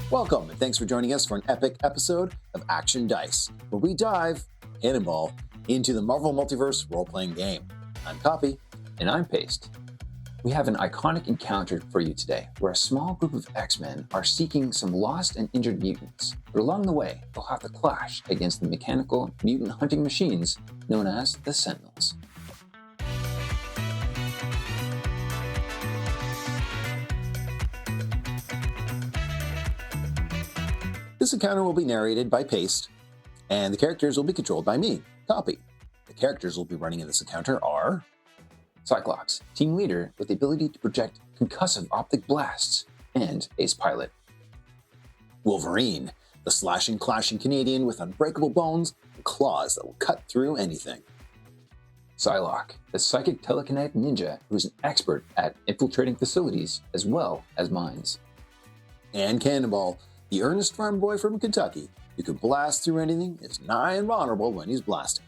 Welcome, and thanks for joining us for an epic episode of Action Dice, where we dive, Cannonball, into the Marvel Multiverse role-playing game. I'm Copy. And I'm Paste. We have an iconic encounter for you today, where a small group of X-Men are seeking some lost and injured mutants. But along the way, they'll have to clash against the mechanical mutant hunting machines known as the Sentinels. This encounter will be narrated by Paste, and the characters will be controlled by me, Copy. The characters we'll be running in this encounter are Cyclops, team leader with the ability to project concussive optic blasts, and ace pilot. Wolverine, the slashing, clashing Canadian with unbreakable bones and claws that will cut through anything. Psylocke, the psychic telekinetic ninja who's an expert at infiltrating facilities as well as mines. And Cannonball, the earnest farm boy from Kentucky who can blast through anything, is nigh invulnerable when he's blasting.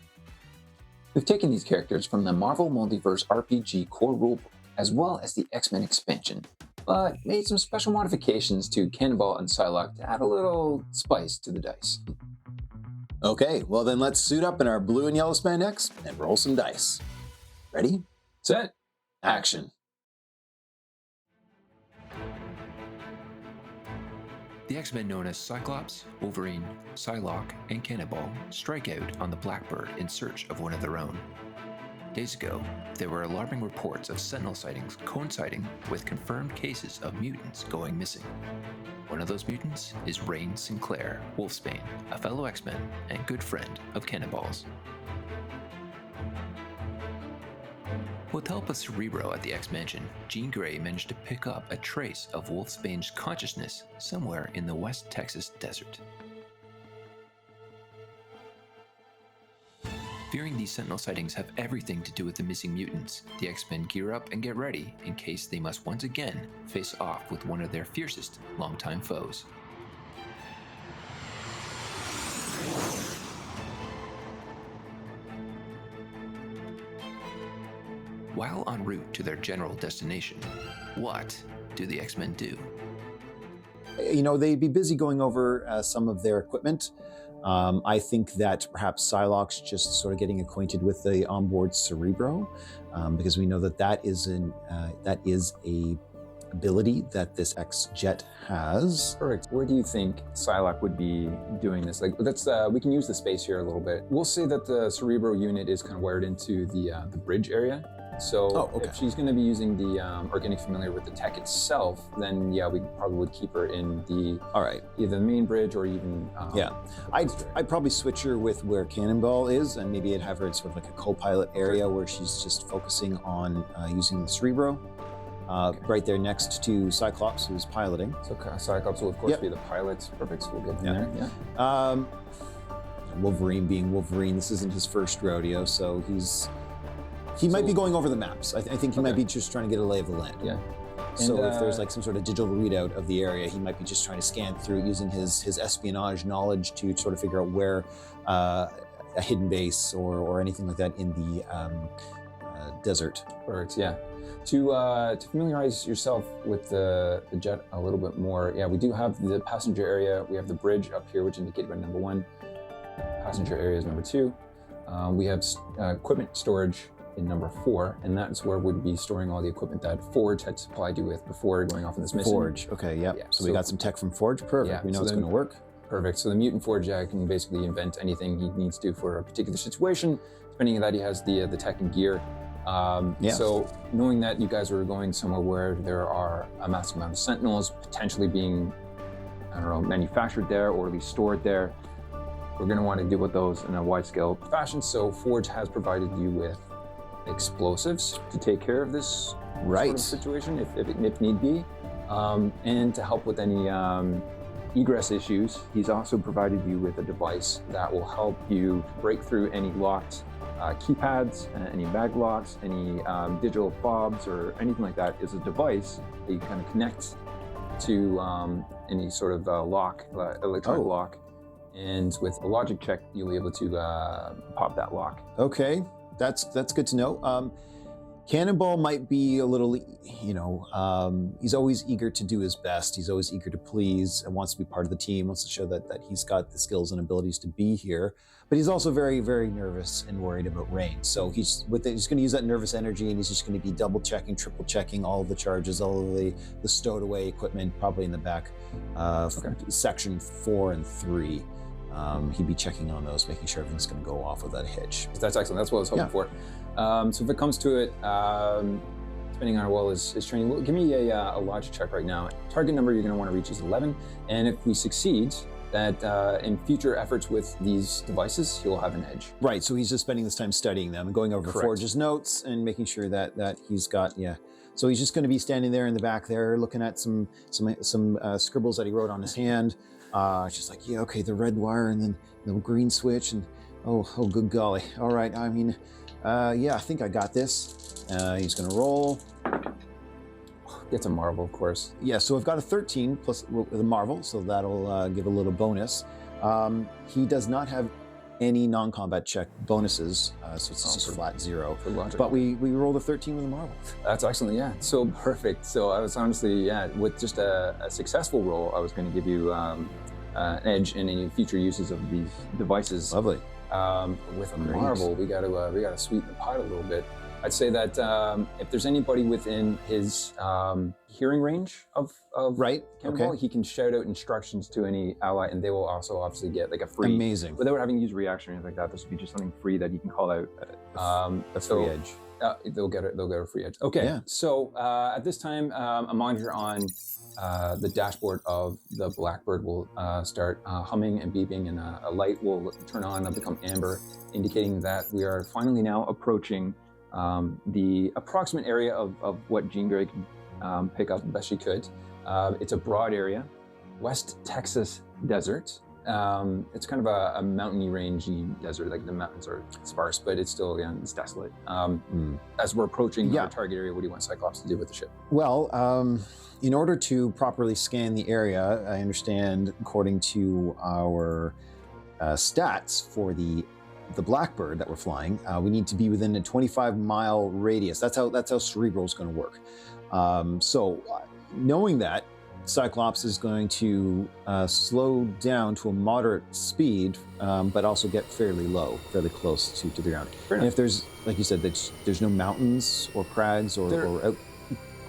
We've taken these characters from the Marvel Multiverse RPG core rulebook, as well as the X-Men expansion, but made some special modifications to Cannonball and Psylocke to add a little spice to the dice. Okay, well then let's suit up in our blue and yellow spandex and roll some dice. Ready? Set. Action. The X-Men known as Cyclops, Wolverine, Psylocke, and Cannonball strike out on the Blackbird in search of one of their own. Days ago, there were alarming reports of Sentinel sightings coinciding with confirmed cases of mutants going missing. One of those mutants is Rain Sinclair, Wolfsbane, a fellow X-Men and good friend of Cannonball's. With the help of Cerebro at the X-Mansion, Jean Grey managed to pick up a trace of Wolfsbane's consciousness somewhere in the West Texas desert. Fearing these Sentinel sightings have everything to do with the missing mutants, the X-Men gear up and get ready in case they must once again face off with one of their fiercest longtime foes. While en route to their general destination, what do the X-Men do? You know, they'd be busy going over some of their equipment. I think that perhaps Psylocke's just sort of getting acquainted with the onboard Cerebro, because we know that that is a ability that this X-Jet has. Perfect. Where do you think Psylocke would be doing this? Like, we can use the space here a little bit. We'll say that the Cerebro unit is kind of wired into the bridge area. So if she's going to be using the, or getting familiar with the tech itself, then yeah, we probably would keep her in either the main bridge or even... I'd probably switch her with where Cannonball is, and maybe I'd have her in sort of like a co-pilot area where she's just focusing on using the Cerebro. Right there next to Cyclops, who's piloting. So Cyclops will of course be the pilot. Perfect, so we'll get in there. Yeah. Wolverine being Wolverine, this isn't his first rodeo, so he might be going over the maps. I think he might be just trying to get a lay of the land. Yeah. So if there's like some sort of digital readout of the area, he might be just trying to scan through using his espionage knowledge to sort of figure out where a hidden base or anything like that in the desert. Perfect, yeah. To familiarize yourself with the jet a little bit more, we do have the passenger area. We have the bridge up here, which indicated by number 1. Passenger area is number 2. We have equipment storage in number 4, and that's where we'd be storing all the equipment that Forge had supplied you with before going off on this mission. Forge, okay, yeah. So we got some tech from Forge, perfect. We know it's going to work. Perfect. So the mutant Forge can basically invent anything he needs to for a particular situation. Depending on that, he has the tech and gear. So knowing that you guys are going somewhere where there are a massive amount of Sentinels potentially being, manufactured there or at least stored there, we're going to want to deal with those in a wide-scale fashion. So Forge has provided you with explosives to take care of this sort of situation if need be, and to help with any egress issues. He's also provided you with a device that will help you break through any locked keypads, any mag locks, any digital fobs or anything like that. Is a device that you kind of connect to any sort of electronic lock, and with a logic check you'll be able to pop that lock. Okay, that's good to know. Cannonball might be a little, he's always eager to do his best. He's always eager to please and wants to be part of the team, wants to show that he's got the skills and abilities to be here. But he's also very, very nervous and worried about rain. So he's going to use that nervous energy, and he's just going to be double checking, triple checking all of the charges, all of the stowed away equipment, probably in the back, section 4 and 3. He'd be checking on those, making sure everything's going to go off without a hitch. That's excellent. That's what I was hoping for. So if it comes to it, depending on how well his training, give me a logic check right now. Target number you're going to want to reach is 11, and if we succeed, that in future efforts with these devices, he'll have an edge. Right. So he's just spending this time studying them and going over Forge's notes and making sure that he's got So he's just going to be standing there in the back there, looking at some scribbles that he wrote on his hand. Just like, okay, the red wire and then the green switch, and oh, good golly. All right, I mean, I think I got this. He's gonna roll. Gets a Marvel, of course. Yeah, so I've got a 13 plus the Marvel, so that'll give a little bonus. He does not have any non-combat check bonuses, so it's just flat 0. But we rolled a 13 with a Marvel. That's excellent, yeah. So perfect. So I was honestly, with just a successful roll, I was going to give you an edge in any future uses of these devices. Lovely. With a Marvel, we got to sweeten the pot a little bit. I'd say that if there's anybody within his hearing range of Cannonball, he can shout out instructions to any ally, and they will also obviously get like a free. Amazing. Without having to use reaction or anything like that, this would be just something free that you can call out. A free edge. They'll get a free edge. Okay. Yeah. So at this time, a monitor on the dashboard of the Blackbird will start humming and beeping, and a light will turn on and become amber, indicating that we are finally now approaching the approximate area of what Jean Grey can pick up the best she could. It's a broad area, West Texas desert. It's kind of a mountainy, rangy desert. Like the mountains are sparse, but it's still, it's desolate. As we're approaching our target area, what do you want Cyclops to do with the ship? Well, in order to properly scan the area, I understand, according to our stats for the Blackbird that we're flying, we need to be within a 25-mile radius. That's how Cerebral is going to work. So knowing that, Cyclops is going to slow down to a moderate speed, but also get fairly low, fairly close to the ground. And if there's, like you said, there's no mountains or crags or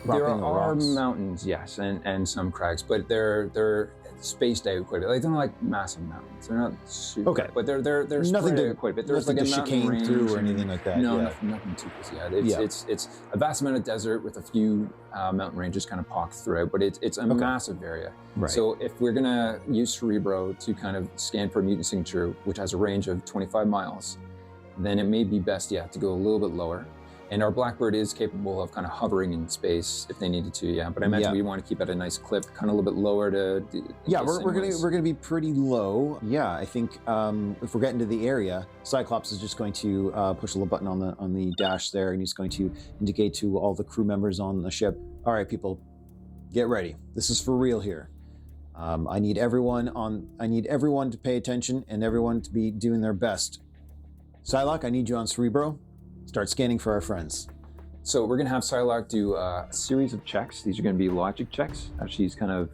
there are mountains, yes, and some crags, but they're spaced out quite a bit. Like, they're not like massive mountains. They're not super, but they're nothing spread out quite a bit. There's like a mountain range through or anything like that. No, nothing too crazy. It's a vast amount of desert with a few mountain ranges kind of pocked throughout, but it's a massive area. Right. So if we're gonna use Cerebro to kind of scan for a mutant signature, which has a range of 25 miles, then it may be best, to go a little bit lower. And our Blackbird is capable of kind of hovering in space if they needed to, But I imagine we want to keep at a nice clip, kind of a little bit lower to. We're gonna be pretty low. Yeah, I think if we're getting to the area, Cyclops is just going to push a little button on the dash there, and he's going to indicate to all the crew members on the ship. All right, people, get ready. This is for real here. I need everyone to pay attention and everyone to be doing their best. Psylocke, I need you on Cerebro. Start scanning for our friends. So we're going to have Psylocke do a series of checks. These are going to be logic checks. She's kind of,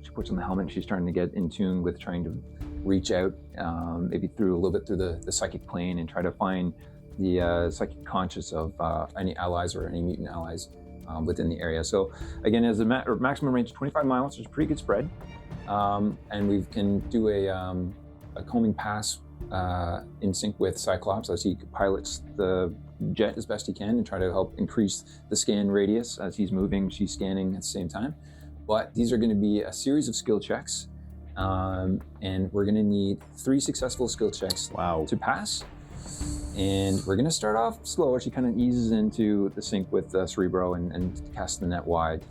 she puts on the helmet and she's starting to get in tune with trying to reach out, maybe a little bit through the psychic plane, and try to find the psychic conscious of any allies or any mutant allies within the area. So again, as a maximum range of 25 miles, there's a pretty good spread. And we can do a combing pass in sync with Cyclops as he pilots the jet as best he can and try to help increase the scan radius as he's moving. She's scanning at the same time. But these are going to be a series of skill checks, and we're going to need 3 successful skill checks to pass. And we're going to start off slower. She kind of eases into the sync with Cerebro and casts the net wide.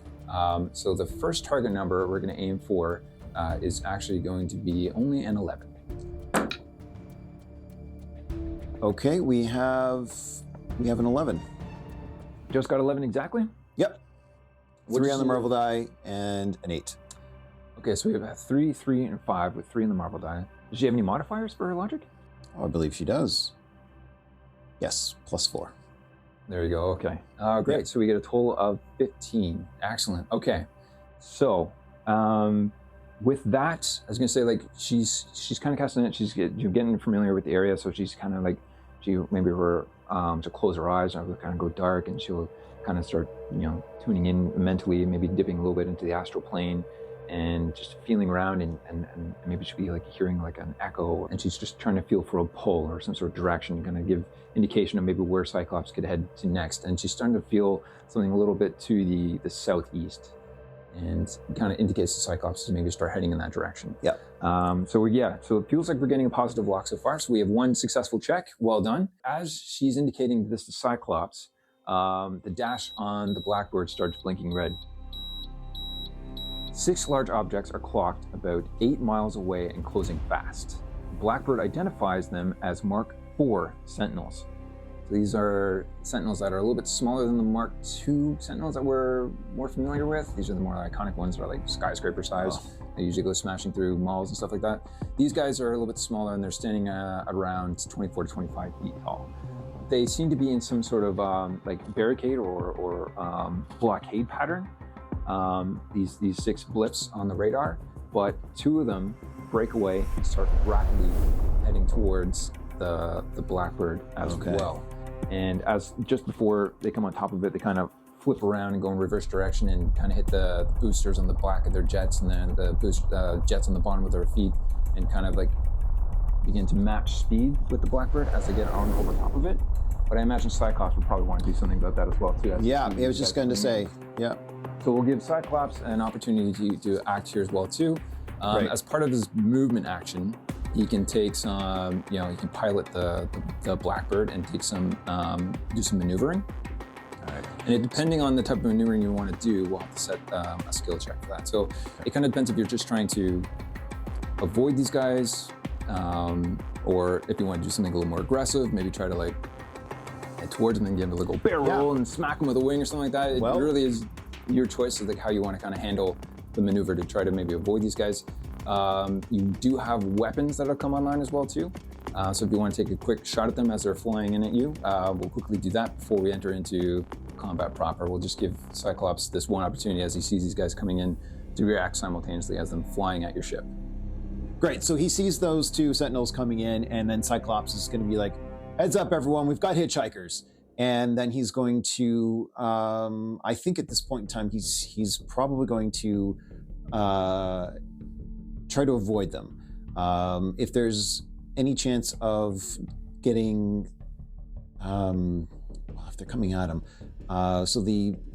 So the first target number we're going to aim for is actually going to be only an 11. Okay, we have an 11. Just got 11 exactly? Yep. 3 on the Marvel die and an 8. Okay, so we have 3, 3, and 5 with 3 on the Marvel die. Does she have any modifiers for her logic? Oh, I believe she does. Yes, +4. There you go. Okay. Great. Yeah. So we get a total of 15. Excellent. Okay. So with that, I was gonna say, like, she's kind of casting it. You're getting familiar with the area, so she's kind of like, she'll close her eyes and kind of go dark, and she'll kind of start, tuning in mentally, maybe dipping a little bit into the astral plane, and just feeling around, and maybe she'll be like hearing like an echo, and she's just trying to feel for a pull or some sort of direction, kind of give indication of maybe where Cyclops could head to next. And she's starting to feel something a little bit to the southeast, and kind of indicates to Cyclops to maybe start heading in that direction. Yeah. So it feels like we're getting a positive lock so far. So we have one successful check. Well done. As she's indicating this to Cyclops, the dash on the Blackbird starts blinking red. 6 large objects are clocked about 8 miles away and closing fast. Blackbird identifies them as Mark IV Sentinels. So these are Sentinels that are a little bit smaller than the Mark II Sentinels that we're more familiar with. These are the more iconic ones that are like skyscraper size. Oh. They usually go smashing through malls and stuff like that. These guys are a little bit smaller, and they're standing around 24 to 25 feet tall. They seem to be in some sort of like barricade or blockade pattern. These 6 blips on the radar, but 2 of them break away and start rapidly heading towards the Blackbird as well. And as just before they come on top of it, they kind of flip around and go in reverse direction and kind of hit the boosters on the back of their jets, and then the jets on the bottom of their feet, and kind of like begin to match speed with the Blackbird as they get on over top of it. But I imagine Cyclops would probably want to do something about that as well too. Yeah, I was just going to say, yeah. So we'll give Cyclops an opportunity to act here as well too. As part of his movement action, he can take some, he can pilot the Blackbird and take some, do some maneuvering. All right. And depending on the type of maneuvering you want to do, we'll have to set a skill check for that. So it kind of depends if you're just trying to avoid these guys, or if you want to do something a little more aggressive, maybe try to like head towards them and give them a little barrel and smack them with a wing or something like that. It really is your choice of like how you want to kind of handle the maneuver to try to maybe avoid these guys. You do have weapons that'll come online as well too. So if you want to take a quick shot at them as they're flying in at you, we'll quickly do that before we enter into combat proper. We'll just give Cyclops this one opportunity as he sees these guys coming in to react simultaneously as them flying at your ship. Great, so he sees those 2 Sentinels coming in, and then Cyclops is going to be like, heads up everyone, we've got hitchhikers. And then he's going to, I think at this point in time, he's probably going to try to avoid them. If there's any chance of getting, if they're coming at him, so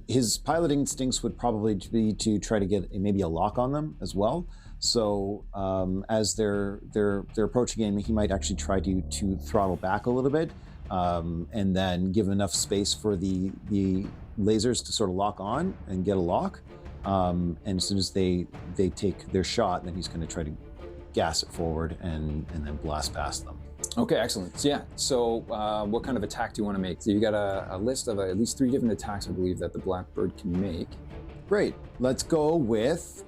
his piloting instincts would probably be to try to get maybe a lock on them as well. So as they're approaching him, he might actually try to throttle back a little bit, and then give enough space for the lasers to sort of lock on and get a lock. And as soon as they take their shot, then he's going to try to gas it forward and then blast past them. Okay, excellent. So what kind of attack do you want to make? So you got a list of at least 3 different attacks, I believe, that the Blackbird can make. Great. Let's go with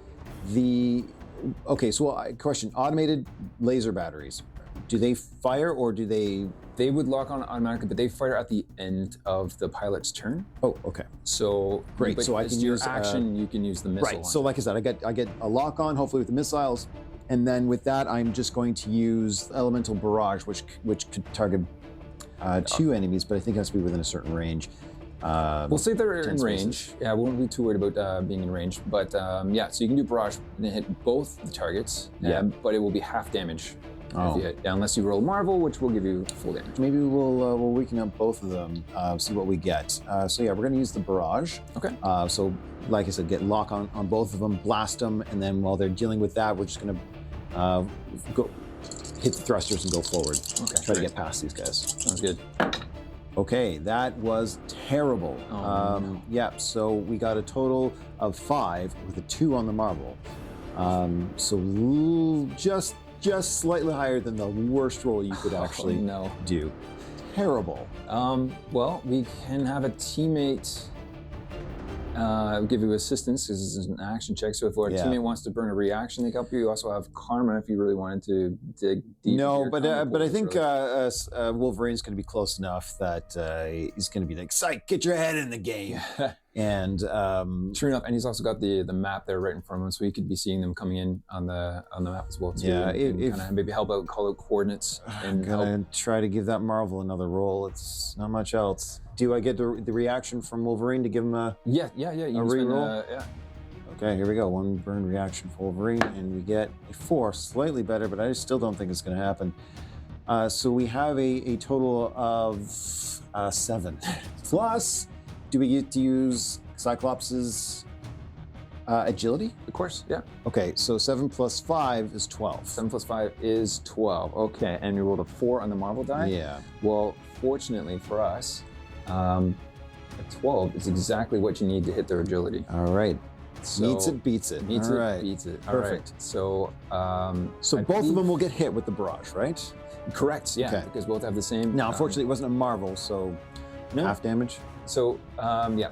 question, automated laser batteries. Do they fire, or do they... They would lock on automatically, but they fire at the end of the pilot's turn. Oh, okay. So great. So I can your use action. You can use the missile. Right. So like I said, I get a lock on, hopefully with the missiles, and then with that, I'm just going to use elemental barrage, which could target 2 enemies, but I think it has to be within a certain range. We'll say they're in range. Yeah, we won't be too worried about being in range. But so you can do barrage and then hit both the targets. But it will be half damage. If you hit, unless you roll Marvel, which will give you full damage. Maybe we'll weaken up both of them, see what we get. We're going to use the barrage. Okay. So like I said, get lock on both of them, blast them, and then while they're dealing with that, we're just going to go hit the thrusters and go forward. Okay. Try to get past these guys. Sounds good. Okay, that was terrible. So we got a total of 5 with a 2 on the Marvel. Just slightly higher than the worst roll you could actually do. Terrible. Well, we can have a teammate give you assistance because this is an action check. So if a teammate wants to burn a reaction, they can help you. You also have karma if you really wanted to dig deep. No, but I think Wolverine's going to be close enough that he's going to be like, "Psych, get your head in the game." And sure enough, and he's also got the map there right in front of him, so he could be seeing them coming in on the map as well too. Yeah, and kind of maybe help out, call out coordinates. I'm gonna try to give that Marvel another roll. It's not much else. Do I get the reaction from Wolverine to give him a yeah? You can reroll? yeah. Okay, here we go. One burn reaction for Wolverine, and we get a 4, slightly better, but I still don't think it's going to happen. So we have a total of 7. Plus, do we get to use Cyclops's agility? Of course, yeah. Okay, so 7 plus 5 is 12. 7 plus 5 is 12. Okay, and you rolled a 4 on the Marvel die? Yeah. Well, fortunately for us, a 12 is exactly what you need to hit their agility. All right. So, meets it, beats it. Meets All it, right. beats it. Perfect. All right. So, so both of them will get hit with the barrage, right? Correct. Yeah, Okay. because both have the same. Now, unfortunately, it wasn't a Marvel, so half damage. So,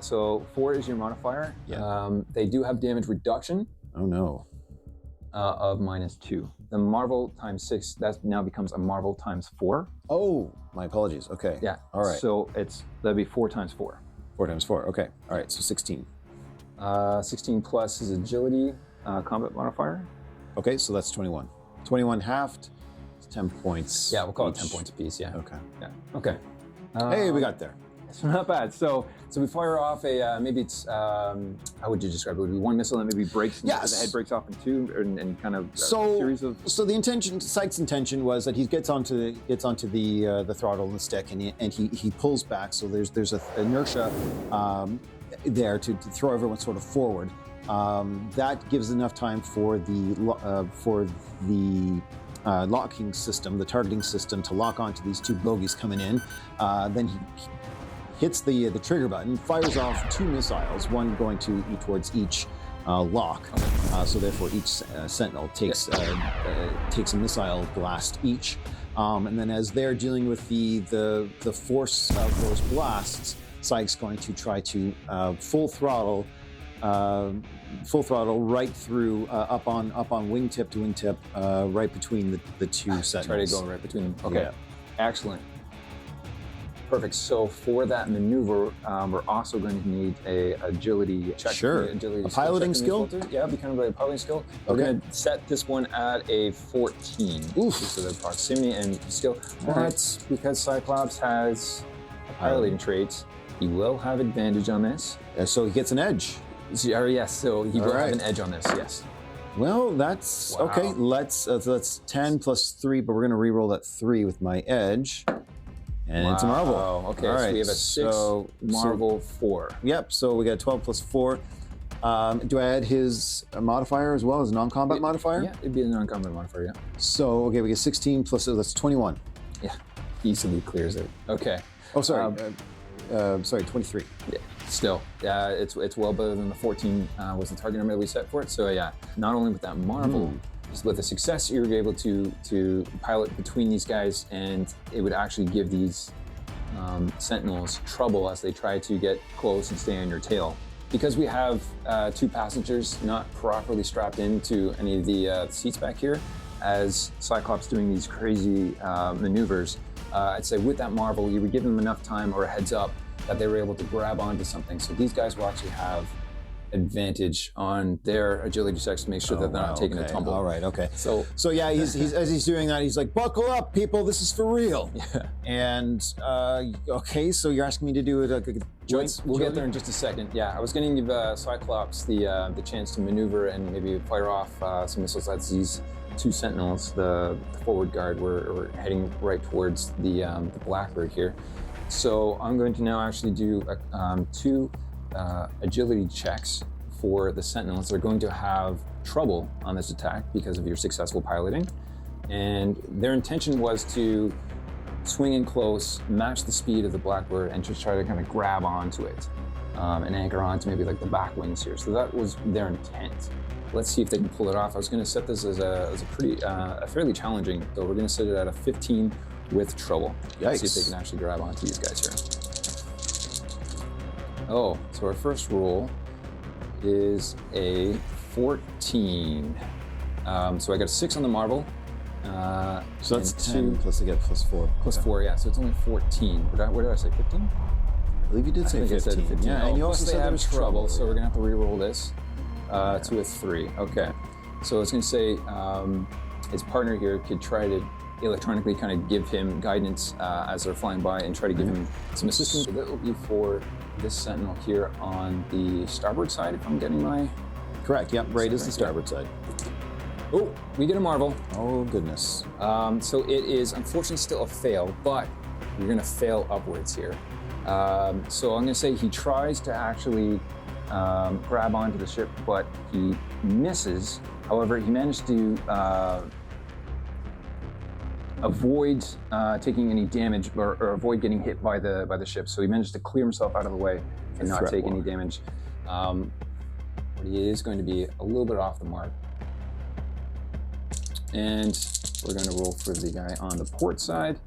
so 4 is your modifier. Yeah. They do have damage reduction. Oh no. Of -2. The Marvel times 6, that now becomes a Marvel times 4. Oh, my apologies. Okay. Yeah. All right. So that'd be 4 times 4. 4 times 4. Okay. All right. So 16. 16 plus his agility combat modifier. Okay. So that's 21. 21 halved. It's 10 points. Yeah, we'll call it each. 10 points apiece. Yeah. Okay. Yeah. Okay. Hey, we got there. It's not bad. So we fire off a maybe it's how would you describe it? Would it be one missile that maybe breaks? Yes. The head breaks off in 2 and kind of So a series of. So the intention, Sykes' intention was that he gets onto the throttle and the stick, and he pulls back. So there's a inertia there to throw everyone sort of forward. That gives enough time for the locking system, the targeting system, to lock onto these 2 bogies coming in. Then he hits the trigger button, fires off 2 missiles, one going towards each lock. So therefore, each Sentinel takes a missile blast each. And then as they're dealing with the force of those blasts, Sykes going to try to full throttle right through up on wingtip to wingtip, right between the 2 Sentinels. Try to go right between them. Okay, Yeah. Excellent. Perfect. So for that maneuver, we're also going to need a agility check. Sure. Agility A piloting check skill? Yeah, it'd be kind of like a piloting skill. We're Okay. going to set this one at a 14. Oof. So the proximity and skill. All But right. because Cyclops has piloting traits, he will have advantage on this. So he gets an edge. Yes, so he will All right. have an edge on this, yes. Well, that's Wow. okay. So that's 10 plus 3, but we're going to re-roll that 3 with my edge. And it's a Marvel. Okay, All so right, we have a 6 Marvel 4. Yep, so we got 12 plus 4. Do I add his modifier as well, as non-combat modifier? Yeah, it'd be a non-combat modifier, yeah. So, okay, we get 16 plus, so that's 21. Yeah, easily clears it. Okay. Oh, sorry. Sorry, 23. Yeah, still, it's well better than the 14 was the target number that we set for it. So yeah, not only with that Marvel, just with the success, you were able to pilot between these guys, and it would actually give these Sentinels trouble as they try to get close and stay on your tail. Because we have 2 passengers not properly strapped into any of the seats back here, as Cyclops doing these crazy maneuvers, I'd say with that Marvel, you would give them enough time or a heads up that they were able to grab onto something. So these guys will actually have advantage on their agility checks to make sure that they're not taking a tumble. All right, okay. So yeah, he's as he's doing that, he's like, "Buckle up, people! This is for real." Yeah. And okay, so you're asking me to do it like a joint. We'll get there in just a second. Yeah, I was going to give Cyclops the chance to maneuver and maybe fire off some missiles at these 2 Sentinels. The forward guard, we're heading right towards the Blackbird here. So I'm going to now actually do 2 agility checks for the Sentinels. They're going to have trouble on this attack because of your successful piloting. And their intention was to swing in close, match the speed of the Blackbird, and just try to kind of grab onto it and anchor onto maybe like the back wings here. So that was their intent. Let's see if they can pull it off. I was going to set this as a pretty, fairly challenging, though. We're going to set it at a 15 with trouble. Yikes. See if they can actually grab onto these guys here. Oh, so our first roll is a 14. So I got a 6 on the Marvel. So that's and 10 plus I get +4. Plus 4, yeah. So it's only 14. What did I say? 15? I believe you did say 15. I said 15. Yeah, Oh, and you plus also they said there have was trouble, so yeah. we're gonna have to re-roll this to a 3. Okay. So I was gonna say his partner here could try to electronically kind of give him guidance as they're flying by and try to give him some assistance. So that will be for this Sentinel here on the starboard side, if I'm getting my... Correct, yep, right is the starboard side. Oh, we get a Marvel. Oh, goodness. So it is unfortunately still a fail, but you're gonna fail upwards here. So I'm gonna say he tries to actually grab onto the ship, but he misses. However, he managed to avoid taking any damage or avoid getting hit by the ship. So he managed to clear himself out of the way and not take any damage. But he is going to be a little bit off the mark. And we're going to roll for the guy on the port side.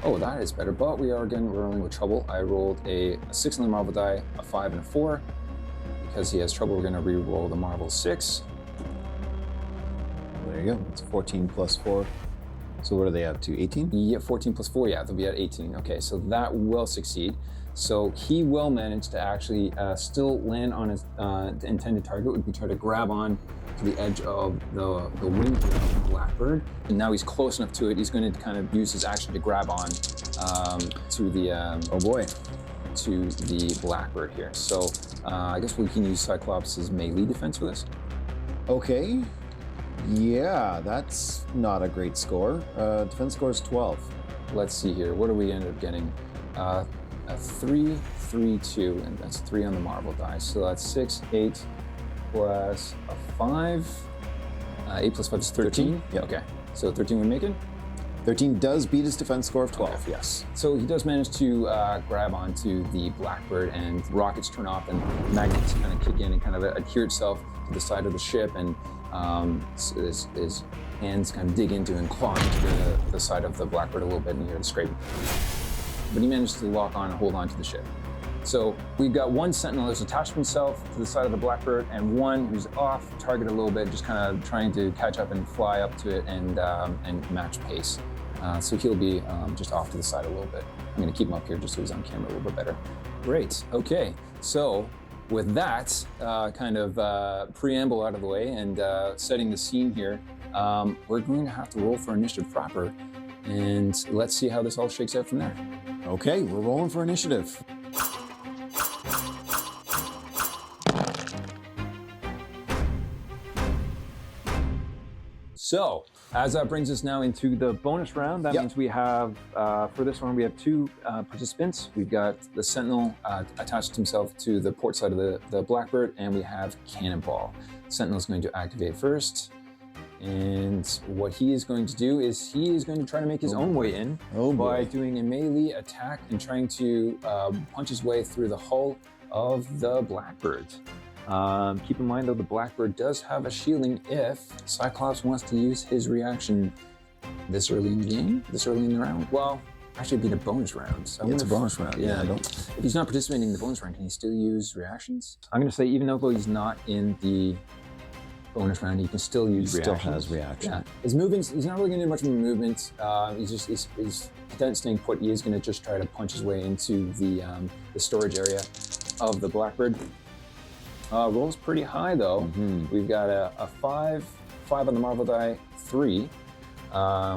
Oh, that is better, but we are again rolling with trouble. I rolled a 6 on the Marvel die, a 5 and a 4. Because he has trouble, we're going to re-roll the Marvel 6. There you go. It's 14 plus 4. So what are they up to, 18? Yeah, 14 plus 4, yeah, they'll be at 18. Okay, so that will succeed. So he will manage to actually still land on his intended target, would be try to grab on to the edge of the wing of the Blackbird. And now he's close enough to it, he's going to kind of use his action to grab on to the... oh boy. To the Blackbird here. So I guess we can use Cyclops' melee defense for this. Okay. Yeah, that's not a great score. Defense score is 12. Let's see here. What do we end up getting? A 3, 3, 2, and that's 3 on the Marvel die. So that's 6, 8 plus a 5. 8 plus 5 is 13. Yep. Okay. So 13 would make it. 13 does beat his defense score of 12. Okay, yes. So he does manage to grab onto the Blackbird, and rockets turn off and magnets kind of kick in and kind of adhere itself to the side of the ship, and so his hands kind of dig into and claw into the side of the Blackbird a little bit, and you hear the scraping. But he managed to lock on and hold on to the ship. So we've got one Sentinel who's attached himself to the side of the Blackbird, and one who's off target a little bit, just kind of trying to catch up and fly up to it and match pace. So he'll be just off to the side a little bit. I'm going to keep him up here just so he's on camera a little bit better. Great. Okay. So with that kind of preamble out of the way and setting the scene here, we're going to have to roll for initiative proper, and let's see how this all shakes out from there. Okay, we're rolling for initiative. So, as that brings us now into the bonus round, that means we have, for this one, we have 2 participants. We've got the Sentinel attached himself to the port side of the Blackbird, and we have Cannonball. Sentinel is going to activate first, and what he is going to do is he is going to try to make his own way in by doing a melee attack and trying to punch his way through the hull of the Blackbird. Keep in mind though, the Blackbird does have a shielding if Cyclops wants to use his reaction this early in the game, this early in the round. Well, actually it'd be the bonus round. So it's a bonus round. Yeah, if he's not participating in the bonus round, can he still use reactions? I'm going to say even though he's not in the bonus round, he can still use reactions. Still has reaction. Yeah, his movements, he's not really going to do much of a movement. He's content staying put. He is going to just try to punch his way into the storage area of the Blackbird. Rolls pretty high though. We've got a 5 on the Marvel die, 3,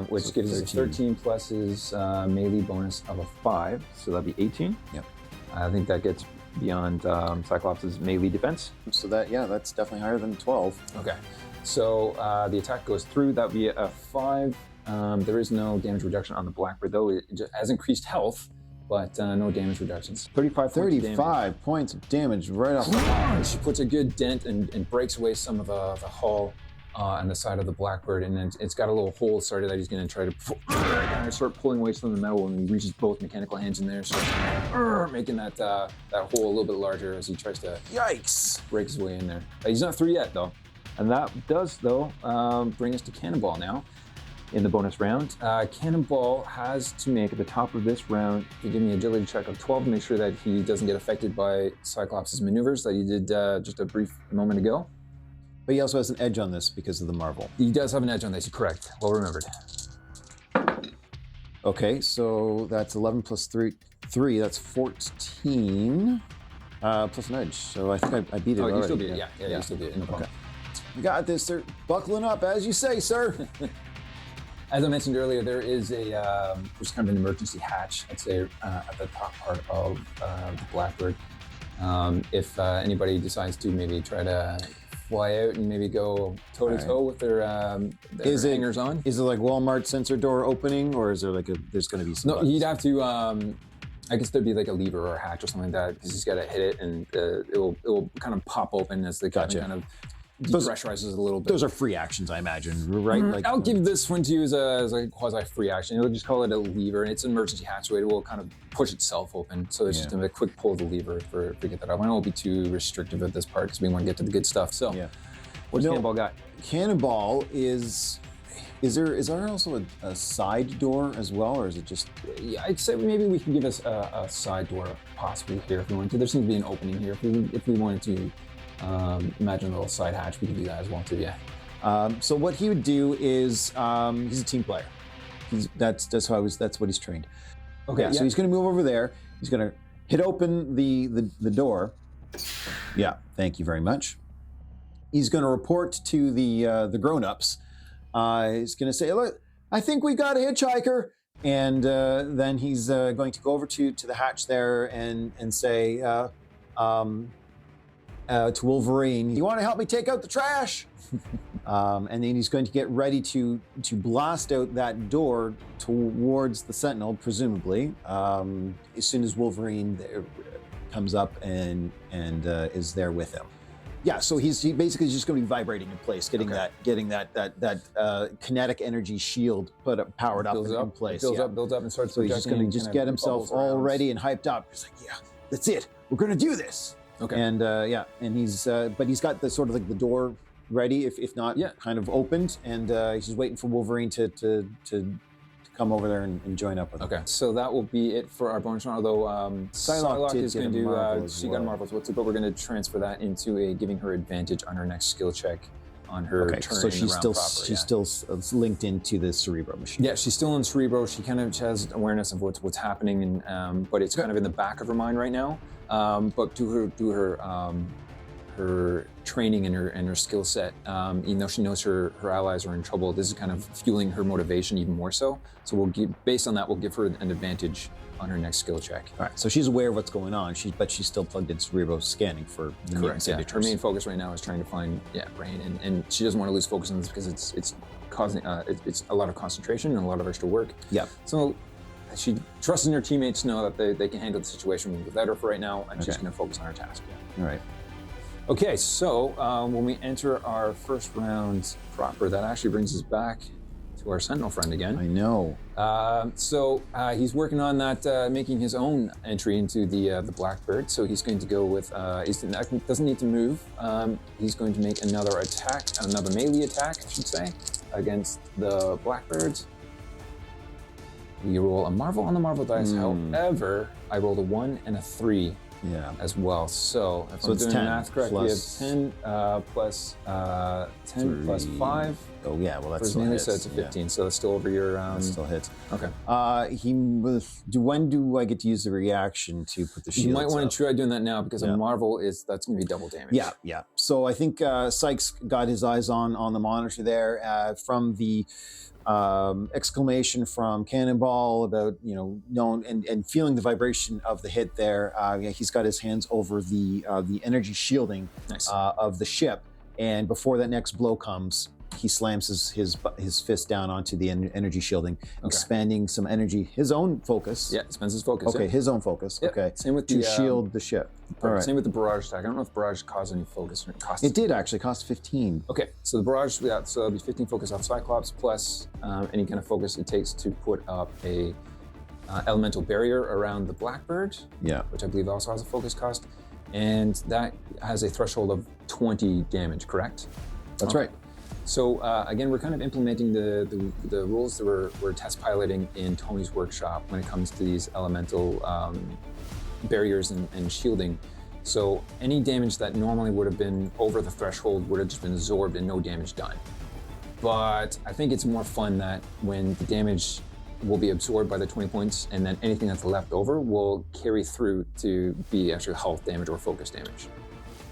which so gives 13. us a 13 plus his melee bonus of a 5, so that'd be 18. Yep. I think that gets beyond Cyclops' melee defense. So that's definitely higher than 12. Okay, so the attack goes through. That'd be a 5. There is no damage reduction on the Blackbird though. It just has increased health, but no damage reductions. 35 points of damage right off the bat. She puts a good dent and breaks away some of the hull on the side of the Blackbird, and then it's got a little hole started that he's going to try to start pulling away some of the metal, and he reaches both mechanical hands in there, so making that hole a little bit larger as he tries to break his way in there. He's not through yet though, and that does though bring us to Cannonball now. in the bonus round. Cannonball has to make at the top of this round, you give me an agility check of 12 to make sure that he doesn't get affected by Cyclops' maneuvers that he did just a brief moment ago. But he also has an edge on this because of the Marvel. He does have an edge on this, correct. Well remembered. Okay, so that's 11 plus 3, that's 14, plus an edge. So I think I beat it already. You still beat it, yeah, you still beat it, no problem. Okay. You got this, sir. Buckling up, as you say, sir. As I mentioned earlier, there is there's kind of an emergency hatch, I'd say, at the top part of the Blackbird. If anybody decides to maybe try to fly out and maybe go toe-to-toe with their hangers on. Is it like Walmart sensor door opening, or is there like there's going to be some No, buttons? you'd have to, I guess there'd be like a lever or a hatch or something like that, because he's got to hit it and it will kind of pop open as the captain kind of depressurizes it a little bit. Those are free actions, I imagine, right? Like, I'll give this one to you as a quasi-free action. You'll just call it a lever, and it's an emergency hatchway. It will kind of push itself open. So it's just a quick pull of the lever for get that up. I won't be too restrictive at this part because we want to get to the good stuff. So, what's Cannonball got? Cannonball is there also a side door as well, or is it just? Yeah, I'd say maybe we can give us a side door possibly here if we want to. There seems to be an opening here if we wanted to. Imagine a little side hatch, we can do that as well too, So what he would do is, he's a team player. That's what he's trained. Okay, so he's gonna move over there. He's gonna hit open the door. Yeah, thank you very much. He's gonna report to the grown-ups. He's gonna say, look, I think we got a hitchhiker. And then he's going to go over to the hatch there and say, to Wolverine, you want to help me take out the trash? And then he's going to get ready to blast out that door towards the Sentinel, presumably, as soon as Wolverine comes up and is there with him. Yeah, so he basically just going to be vibrating in place, getting that kinetic energy shield powered up in place. Builds up, and starts. So he's just going to get himself all ready and hyped up. He's like, yeah, that's it. We're going to do this. Okay. And and he's but he's got the sort of like the door ready, if not kind of opened, and he's just waiting for Wolverine to come over there and join up with him. Okay, so that will be it for our bonus round. Although Psylocke is going to do, she got a Marvel, but we're going to transfer that into giving her advantage on her next skill check on her turn. So she's still linked into the Cerebro machine. Yeah, she's still in Cerebro. She kind of has awareness of what's happening, and but it's kind of in the back of her mind right now. But her training and her skill set, even though she knows her allies are in trouble, this is kind of fueling her motivation even more so. So based on that, we'll give her an advantage on her next skill check. All right, so she's aware of what's going on, but she's still plugged in Cerebro scanning for the mutant signatures. Her main focus right now is trying to find Brain, and she doesn't want to lose focus on this because it's causing it's a lot of concentration and a lot of extra work. Yeah. So she trusts in her teammates to know that they can handle the situation without her for right now, and she's going to focus on her task. All right. Okay, so when we enter our first round proper, that actually brings us back to our Sentinel friend again. I know. So he's working on that, making his own entry into the Blackbird. So he's going to go with, he doesn't need to move. He's going to make another melee attack, I should say, against the Blackbirds. We roll a Marvel on the Marvel dice. However, I rolled a 1 and a 3 as well. So if I'm doing 10 math correct, we have 10 plus 10 plus 5. Oh yeah, well that's still hits. So it's a 15. So it's still over your. That still hits. Okay. When do I get to use the reaction to put the shields You might want up? to try doing that now because a Marvel that's going to be double damage. Yeah. So I think Sykes got his eyes on the monitor there from the exclamation from Cannonball about known and feeling the vibration of the hit there. He's got his hands over the energy shielding of the ship, and before that next blow comes, he slams his fist down onto the energy shielding, expanding some energy. His own focus. Yeah, spends his focus. Okay, his own focus. Yep. Okay, same with to shield the ship. All right. Same with the barrage attack. I don't know if barrage caused any focus. Or it did actually cost 15. Okay, so the barrage, so it'll be 15 focus on Cyclops plus any kind of focus it takes to put up a elemental barrier around the Blackbird. Yeah, which I believe also has a focus cost, and that has a threshold of 20 damage. Correct? That's right. So again, we're kind of implementing the rules that we're test piloting in Tony's workshop when it comes to these elemental barriers and shielding. So any damage that normally would have been over the threshold would have just been absorbed and no damage done. But I think it's more fun that when the damage will be absorbed by the 20 points, and then anything that's left over will carry through to be actually health damage or focus damage.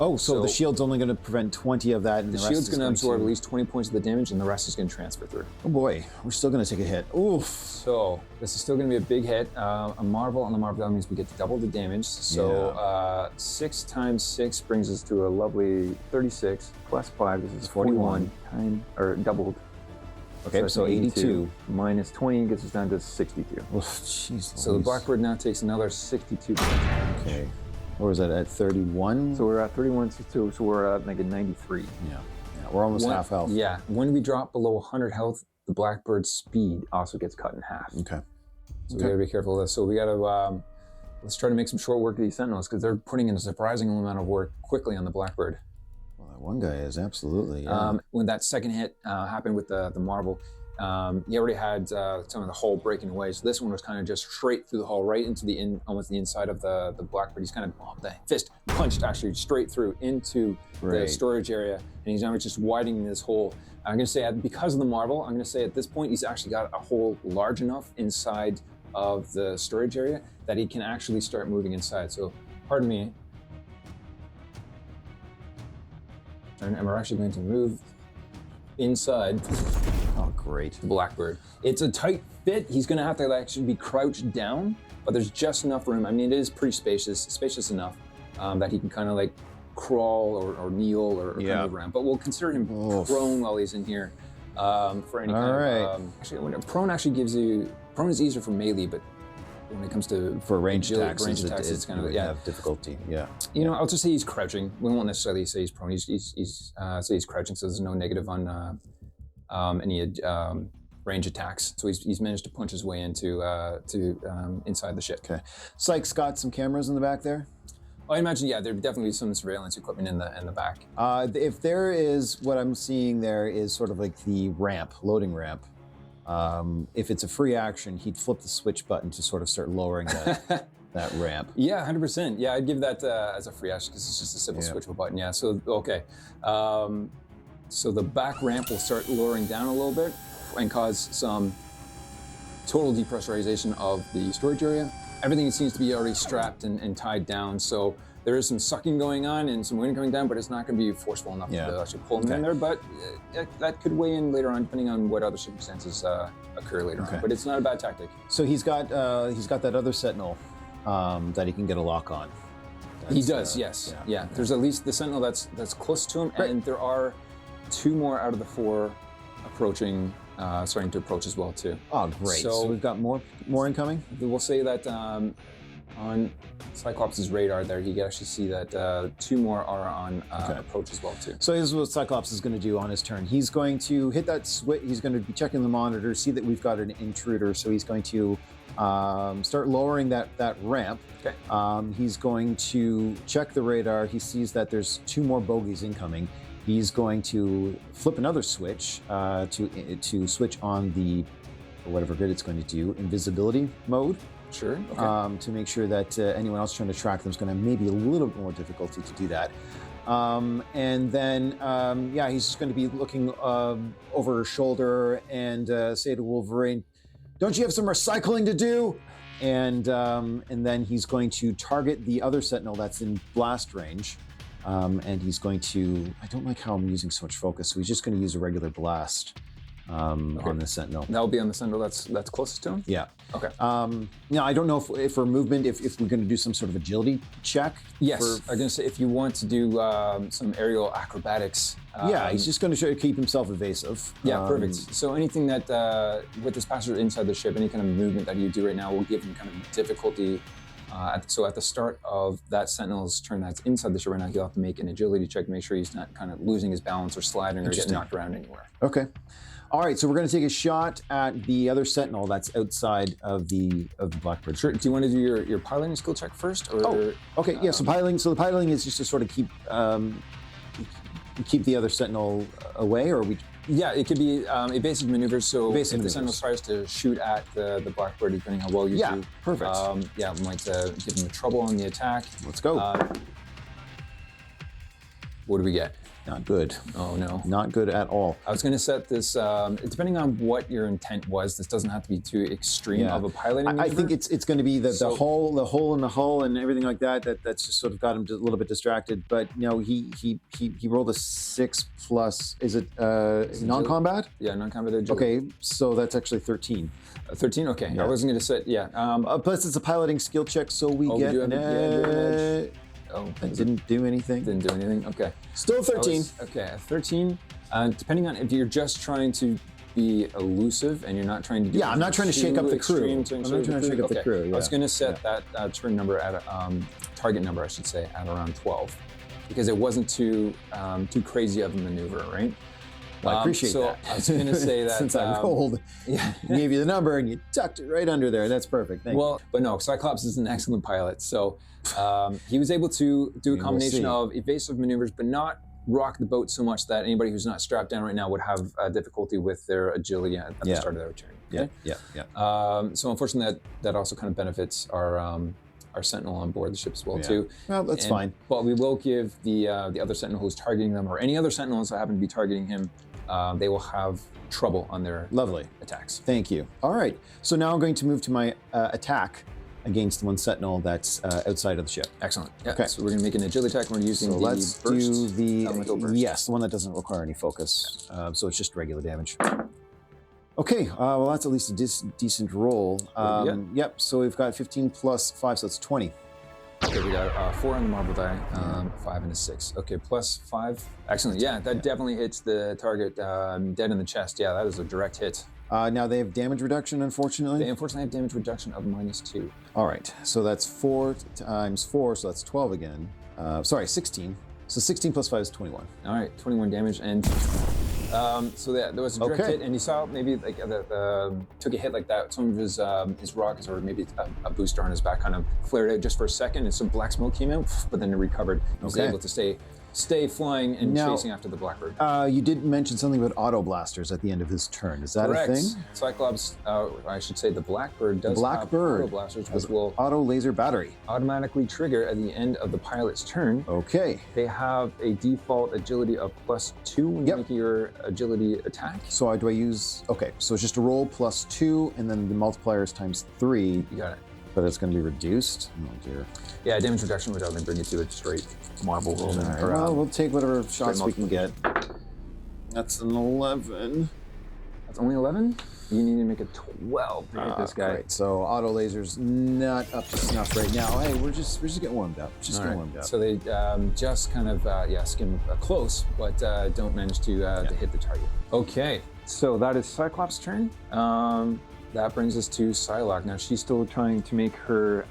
Oh, so the shield's only going to prevent 20 of that, and the shield's going to absorb at least 20 points of the damage, and the rest is going to transfer through. Oh boy, we're still going to take a hit. Oof. So this is still going to be a big hit. A Marvel on the Marvel, that means we get to double the damage. So 6 times 6 brings us to a lovely 36 plus 5. This is 41 doubled. Okay, so 82 minus 20 gets us down to 62. Oh, jeez. So the Blackbird now takes another 62 points. Okay. What was that, at 31? So we're at 31, so we're at like a 93. Yeah, we're almost half health. Yeah, when we drop below 100 health, the Blackbird's speed also gets cut in half. Okay. So we gotta be careful of this. So we gotta, let's try to make some short work of these Sentinels, because they're putting in a surprising amount of work quickly on the Blackbird. Well, that one guy is, absolutely. Yeah. When that second hit happened with the Marvel, he already had some of the hull breaking away. So this one was kind of just straight through the hull, right into almost the inside of the Blackbird. He's kind of, the fist punched actually straight through into the storage area. And he's now just widening this hole. I'm gonna say, because of the Marvel, I'm gonna say at this point, he's actually got a hole large enough inside of the storage area that he can actually start moving inside. So, pardon me. And we're actually going to move inside. Oh, great. The Blackbird. It's a tight fit. He's going to have to actually be crouched down, but there's just enough room. I mean, it is pretty spacious enough that he can kind of like crawl or kneel or kind of move around. But we'll consider him prone while he's in here for any kind of... Actually, prone actually gives you... Prone is easier for melee, but when it comes to range attacks, it's kind of have difficulty. Yeah. You know, I'll just say he's crouching. We won't necessarily say he's prone. He's say he's crouching, so there's no negative on any range attacks. So he's managed to punch his way into inside the ship. Okay. Psych's got some cameras in the back there. I imagine, yeah, there'd definitely be some surveillance equipment in the back. If there is, what I'm seeing there is sort of like the loading ramp. If it's a free action, he'd flip the switch button to sort of start lowering that ramp. Yeah, 100%. Yeah, I'd give that as a free action because it's just a simple switch of a button. Yeah, so, okay. So the back ramp will start lowering down a little bit and cause some total depressurization of the storage area. Everything seems to be already strapped and tied down, so there is some sucking going on and some wind coming down, but it's not going to be forceful enough to actually pull them in there. But that could weigh in later on, depending on what other circumstances occur later on. But it's not a bad tactic. So he's got that other Sentinel that he can get a lock on. He does, yes. Yeah. There's at least the Sentinel that's close to him, and there are 2 more out of the 4 approaching, starting to approach as well too. Oh, great! So we've got more incoming. We'll say that on Cyclops' radar there, he can actually see that 2 more are on approach as well too. So this is what Cyclops is going to do on his turn. He's going to hit that switch. He's going to be checking the monitor, see that we've got an intruder. So he's going to start lowering that ramp. Okay. He's going to check the radar. He sees that there's 2 more bogies incoming. He's going to flip another switch to switch on the whatever grid it's going to do, invisibility mode. Sure. Okay. To make sure that anyone else trying to track them is going to maybe a little bit more difficulty to do that. And then, he's just going to be looking over her shoulder and say to Wolverine, "Don't you have some recycling to do?" And then he's going to target the other Sentinel that's in blast range. And he's going to, I don't like how I'm using so much focus, so he's just going to use a regular blast on the Sentinel. That'll be on the Sentinel that's closest to him? Yeah. Okay. Now, I don't know if for movement, if we're going to do some sort of agility check. Yes, I'm going to say if you want to do some aerial acrobatics. He's just going to keep himself evasive. Yeah, perfect. So anything that, with this passenger inside the ship, any kind of movement that you do right now will give him kind of difficulty. So at the start of that Sentinel's turn that's inside the ship right now, he'll have to make an agility check to make sure he's not kind of losing his balance or sliding or getting knocked around anywhere. Okay. All right, so we're going to take a shot at the other Sentinel that's outside of the Blackbird. Sure. Do you want to do your piloting skill check first? Or, okay. Yeah. So the piloting is just to sort of keep keep the other Sentinel away, or we? Yeah, it could be evasive maneuvers. So Evasive if the Sentinel tries to shoot at the Blackbird, depending how well you do, perfect. Might give him trouble on the attack. Let's go. What do we get? Not good. Oh no. Not good at all. I was going to set this, depending on what your intent was, this doesn't have to be too extreme of a piloting maneuver. I think it's going to be the hole in the hull and everything like that. That's just sort of got him a little bit distracted. But no, he rolled a 6+. Is it non-combat? Yeah, non-combat agility. Okay, so that's actually 13. 13. Okay, Yeah. I wasn't going to set. Yeah. Plus, it's a piloting skill check, so we get an edge. Oh, that didn't do anything. Didn't do anything. Okay. Still 13. Okay, 13. Depending on if you're just trying to be elusive and you're not trying to do. Yeah, I'm not trying to shake up the crew. I'm not trying to shake up the crew. I was going to set that turn number at target number, I should say, at around 12, because it wasn't too crazy of a maneuver, right? Well, I appreciate that. I was going to say that since I rolled, gave you the number and you tucked it right under there. That's perfect. Thank you. But no, Cyclops is an excellent pilot, so he was able to do a combination of evasive maneuvers, but not rock the boat so much that anybody who's not strapped down right now would have difficulty with their agility at the start of their turn. Okay? Yeah. So unfortunately, that also kind of benefits our Sentinel on board the ship as well too. Well, that's fine. But we will give the other Sentinel who's targeting them, or any other Sentinels that happen to be targeting him, they will have trouble on their attacks. Thank you. All right. So now I'm going to move to my attack against the one Sentinel that's outside of the ship. Excellent. Yeah. Okay. So we're going to make an agility attack. We're using let's burst, do the elemental burst. Yes, the one that doesn't require any focus. So it's just regular damage. Okay. Well, that's at least a decent roll. Yep. So we've got 15 plus 5, so it's 20. Okay, we got 4 on the marble die, 5 and a 6. Okay, plus 5. Excellent. Yeah, that definitely hits the target dead in the chest. Yeah, that is a direct hit. Now they have damage reduction, unfortunately. They unfortunately have damage reduction of -2. All right, so that's 4 times 4, so that's 12 again. Sorry, 16. So 16 plus 5 is 21. All right, 21 damage, and so there was a direct hit, and you saw maybe like took a hit like that. Some of his rockets, or maybe a booster on his back, kind of flared out just for a second, and some black smoke came out, but then it recovered. He was able to stay flying and chasing after the Blackbird. You did mention something about auto blasters at the end of his turn. Is that Correct. a thing? Cyclops, I should say the Blackbird does have auto blasters, which will auto laser battery automatically trigger at the end of the pilot's turn. Okay. They have a default agility of +2 when you make your agility attack. So do I use? Okay, so it's just a roll +2, and then the multiplier is times 3. You got it. But it's going to be reduced. Oh dear. Yeah, damage reduction would only bring it to a straight marble roll. Right, well, we'll take whatever shots we can get. That's an 11. That's only 11? You need to make a 12 to hit this guy. Right. So auto laser's not up to snuff right now. Hey, we're just getting warmed up. Warmed up. So they just kind of skim close, but don't manage to hit the target. Okay. So that is Cyclops' turn. That brings us to Psylocke. Now she's still trying to make her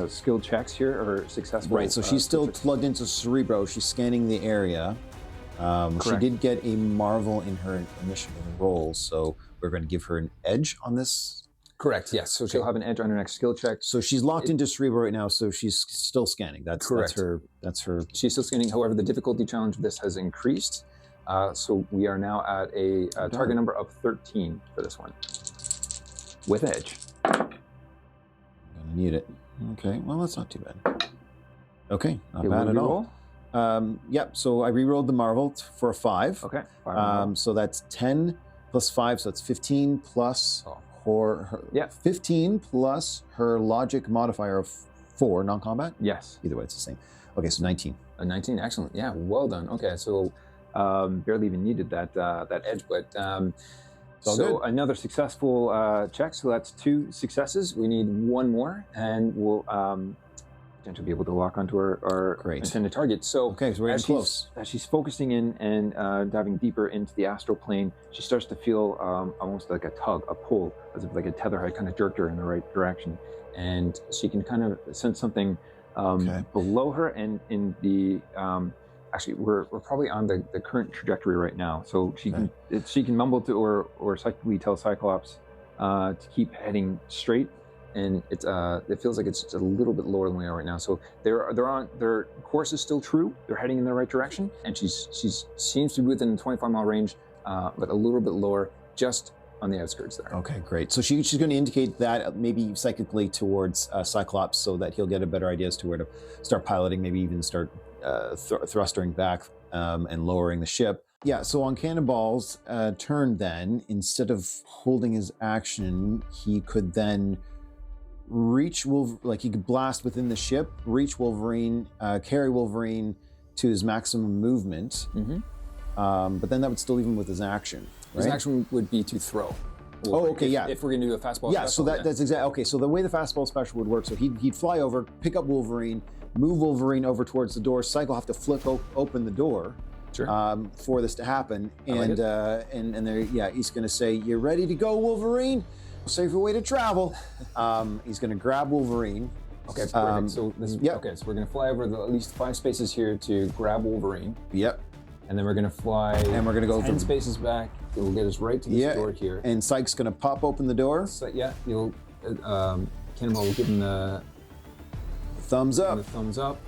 skill checks here, or successful. Right, so she's still plugged into Cerebro. She's scanning the area. She did get a Marvel in her initial roll, so we're going to give her an edge on this. Correct, yes. So she'll have an edge on her next skill check. So she's locked into Cerebro right now, so she's still scanning. That's correct. That's her. She's still scanning. However, the difficulty challenge of this has increased. So we are now at a target number of 13 for this one, with edge. Gonna need it. Okay, well, that's not too bad. Okay, not bad at all. Yep, so I re-rolled the Marvel for a 5. Okay. So that's 10 plus 5, so that's 15 plus her 15 plus her logic modifier of 4, non-combat? Yes. Either way, it's the same. Okay, so 19. 19, excellent. Yeah, well done. Okay, so barely even needed that edge, but so another successful check. So that's 2 successes. We need 1 more, and we'll potentially be able to lock onto our intended target. So so we're getting close. As she's focusing in and diving deeper into the astral plane, she starts to feel almost like a tug, a pull, as if like a tether had kind of jerked her in the right direction, and she can kind of sense something below her and in the. Actually, we're probably on the current trajectory right now, so she can mumble to or psychically tell Cyclops to keep heading straight and it feels like it's just a little bit lower than we are right now. So their course is still true. They're heading in the right direction, and she seems to be within the 25-mile range, but a little bit lower, just on the outskirts there. Okay, great. So she's going to indicate that maybe psychically towards Cyclops, so that he'll get a better idea as to where to start piloting, maybe even start thrusting back and lowering the ship. Yeah, so on Cannonball's turn then, instead of holding his action, he could then reach Wolverine, he could blast within the ship, reach Wolverine, carry Wolverine to his maximum movement, but then that would still leave him with his action. Right? His action would be to throw. Oh, okay, yeah. If we're going to do a fastball special. So that's exactly, okay, so the way the fastball special would work, so he'd fly over, pick up Wolverine, move Wolverine over towards the door, Cycle will have to flip open the door for this to happen, and there, he's going to say, "You ready to go, Wolverine? Safer way to travel." He's going to grab Wolverine. Okay, perfect. So this is okay. So we're going to fly over at least 5 spaces here to grab Wolverine. Yep. And then we're going to fly. And we're going to go 10 spaces back. It will get us right to this door here. And Psych's going to pop open the door. So, you'll Cannonball will give him the thumbs up.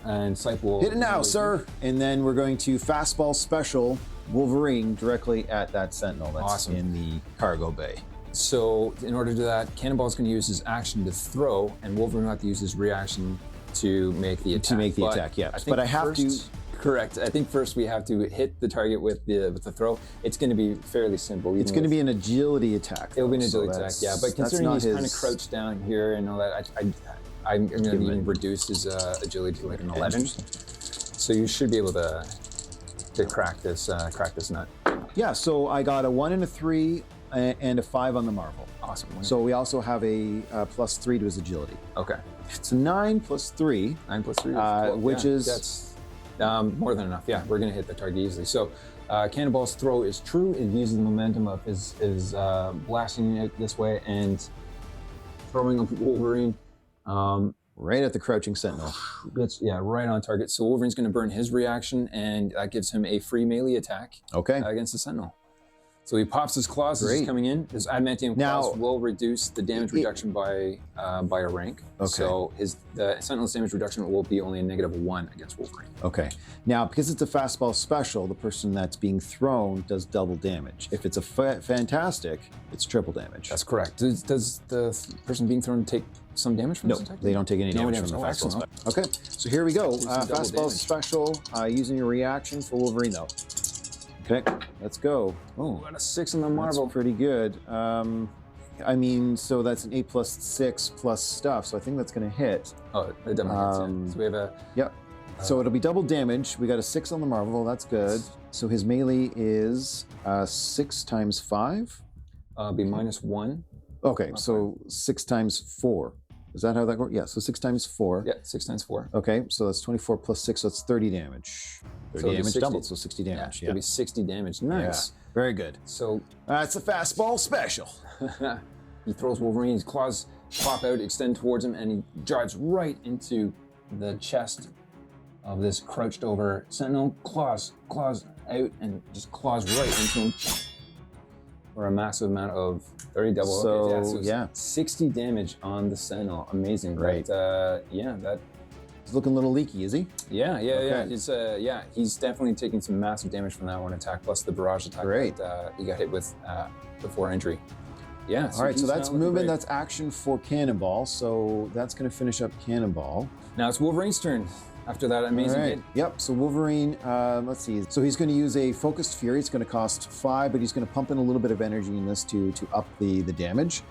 And Psych will hit it now, sir. And then we're going to fastball special Wolverine directly at that Sentinel that's in the cargo bay. So in order to do that, Cannonball's going to use his action to throw, and Wolverine will have to use his reaction to make the attack. Yes. But I have to. Correct. I think first we have to hit the target with the throw. It's going to be fairly simple. It's going to be an agility attack. It'll be an agility attack, yeah. But considering he's kind of crouched down here and all that, I'm going to even reduce his agility to like an 11. So you should be able to crack this nut. Yeah. So I got a 1 and a 3 and a 5 on the Marvel. Awesome. So we also have a +3 to his agility. Okay. It's 9 + 3. 9 + 3, which is that's more than enough. Yeah, we're gonna hit the target easily. So Cannonball's throw is true. It uses the momentum of his blasting it this way and throwing Wolverine right at the crouching Sentinel. It's right on target. So Wolverine's gonna burn his reaction, and that gives him a free melee attack. Against the Sentinel. So he pops his claws as he's coming in. His adamantium claws will reduce the damage reduction by a rank. Okay. So the Sentinel's damage reduction will be only a -1 against Wolverine. Okay. Now, because it's a fastball special, the person that's being thrown does double damage. If it's a fantastic, it's triple damage. That's correct. Does the person being thrown take some damage from this attack? They don't take any damage from the fastball special. Okay, so here we go. Fastball special, using your reaction for Wolverine though. Okay, let's go. Oh, got a 6 in the Marvel. That's pretty good. I mean, so that's an 8 + 6 plus stuff, so I think that's going to hit. Oh, it definitely hits. So we have a... Yep. So it'll be double damage. We got a 6 on the Marvel. That's good. So his melee is 6 × 5? Be -1. Okay, so 6 × 4. Is that how that works? Yeah, so 6 × 4. Yeah, 6 × 4. Okay, so that's 24 + 6, so that's 30 damage. 30 damage doubled, so 60 damage. It'll be 60 damage. Nice. Yeah, very good. So that's a fastball special. He throws Wolverine, his claws pop out, extend towards him, and he drives right into the chest of this crouched over Sentinel. Claws out and just claws right into him for a massive amount of 30 double. So, 60 damage on the Sentinel. Amazing. Right. That He's looking a little leaky, is he? Yeah. It's he's definitely taking some massive damage from that one attack, plus the barrage attack that he got hit with before injury. Yeah. All right, so that's movement, that's action for Cannonball. So that's going to finish up Cannonball. Now it's Wolverine's turn. After that amazing hit. Yep, so Wolverine, let's see. So he's going to use a Focused Fury. It's going to cost 5, but he's going to pump in a little bit of energy in this to up the damage.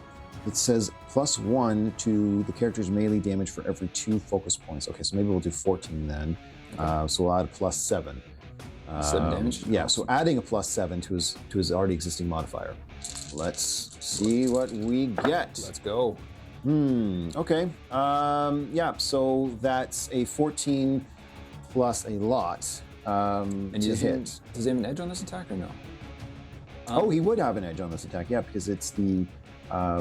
It says +1 to the character's melee damage for every 2 focus points. Okay, so maybe we'll do 14 then. So we'll add a +7. 7 damage? Yeah, so adding a +7 to his already existing modifier. Let's see what we get. Let's go. Okay. So that's a 14 plus a lot and to hit. Does he have an edge on this attack or no? He would have an edge on this attack, because it's the,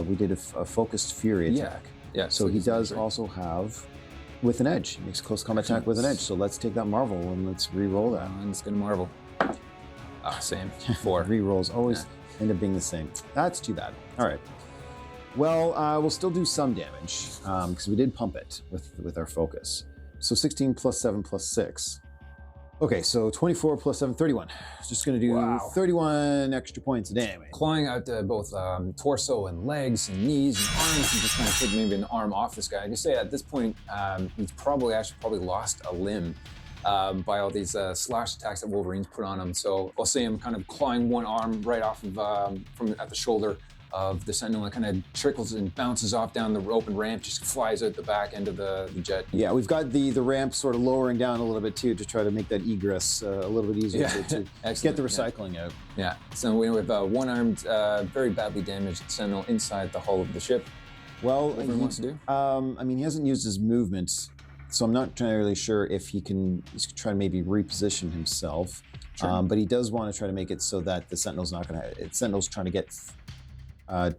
we did a Focused Fury attack. Yeah. So he does also have, with an edge, makes close combat attack with an edge. So let's take that Marvel and let's re-roll that. And it's gonna Marvel. Same, 4. Re-rolls always end up being the same. That's too bad. All right. Well, we'll still do some damage because we did pump it with our focus. So 16 plus 7 plus 6. Okay, so 24 plus 7, 31. Just going to do 31 extra points of damage. Clawing out both torso and legs and knees and arms and just trying to take maybe an arm off this guy. I can say at this point, he's probably lost a limb by all these slash attacks that Wolverine's put on him. So I'll say I'm kind of clawing one arm right off of from at the shoulder of the Sentinel. It kind of trickles and bounces off down the open ramp, just flies out the back end of the jet. Yeah, we've got the ramp sort of lowering down a little bit too to try to make that egress a little bit easier to get the recycling out. Yeah, so we have one-armed, very badly damaged Sentinel inside the hull of the ship. Well, what he wants to do? I mean, he hasn't used his movement, so I'm not entirely sure if he's try to maybe reposition himself. Sure. But he does want to try to make it so that the Sentinel's not going to. Sentinel's trying to get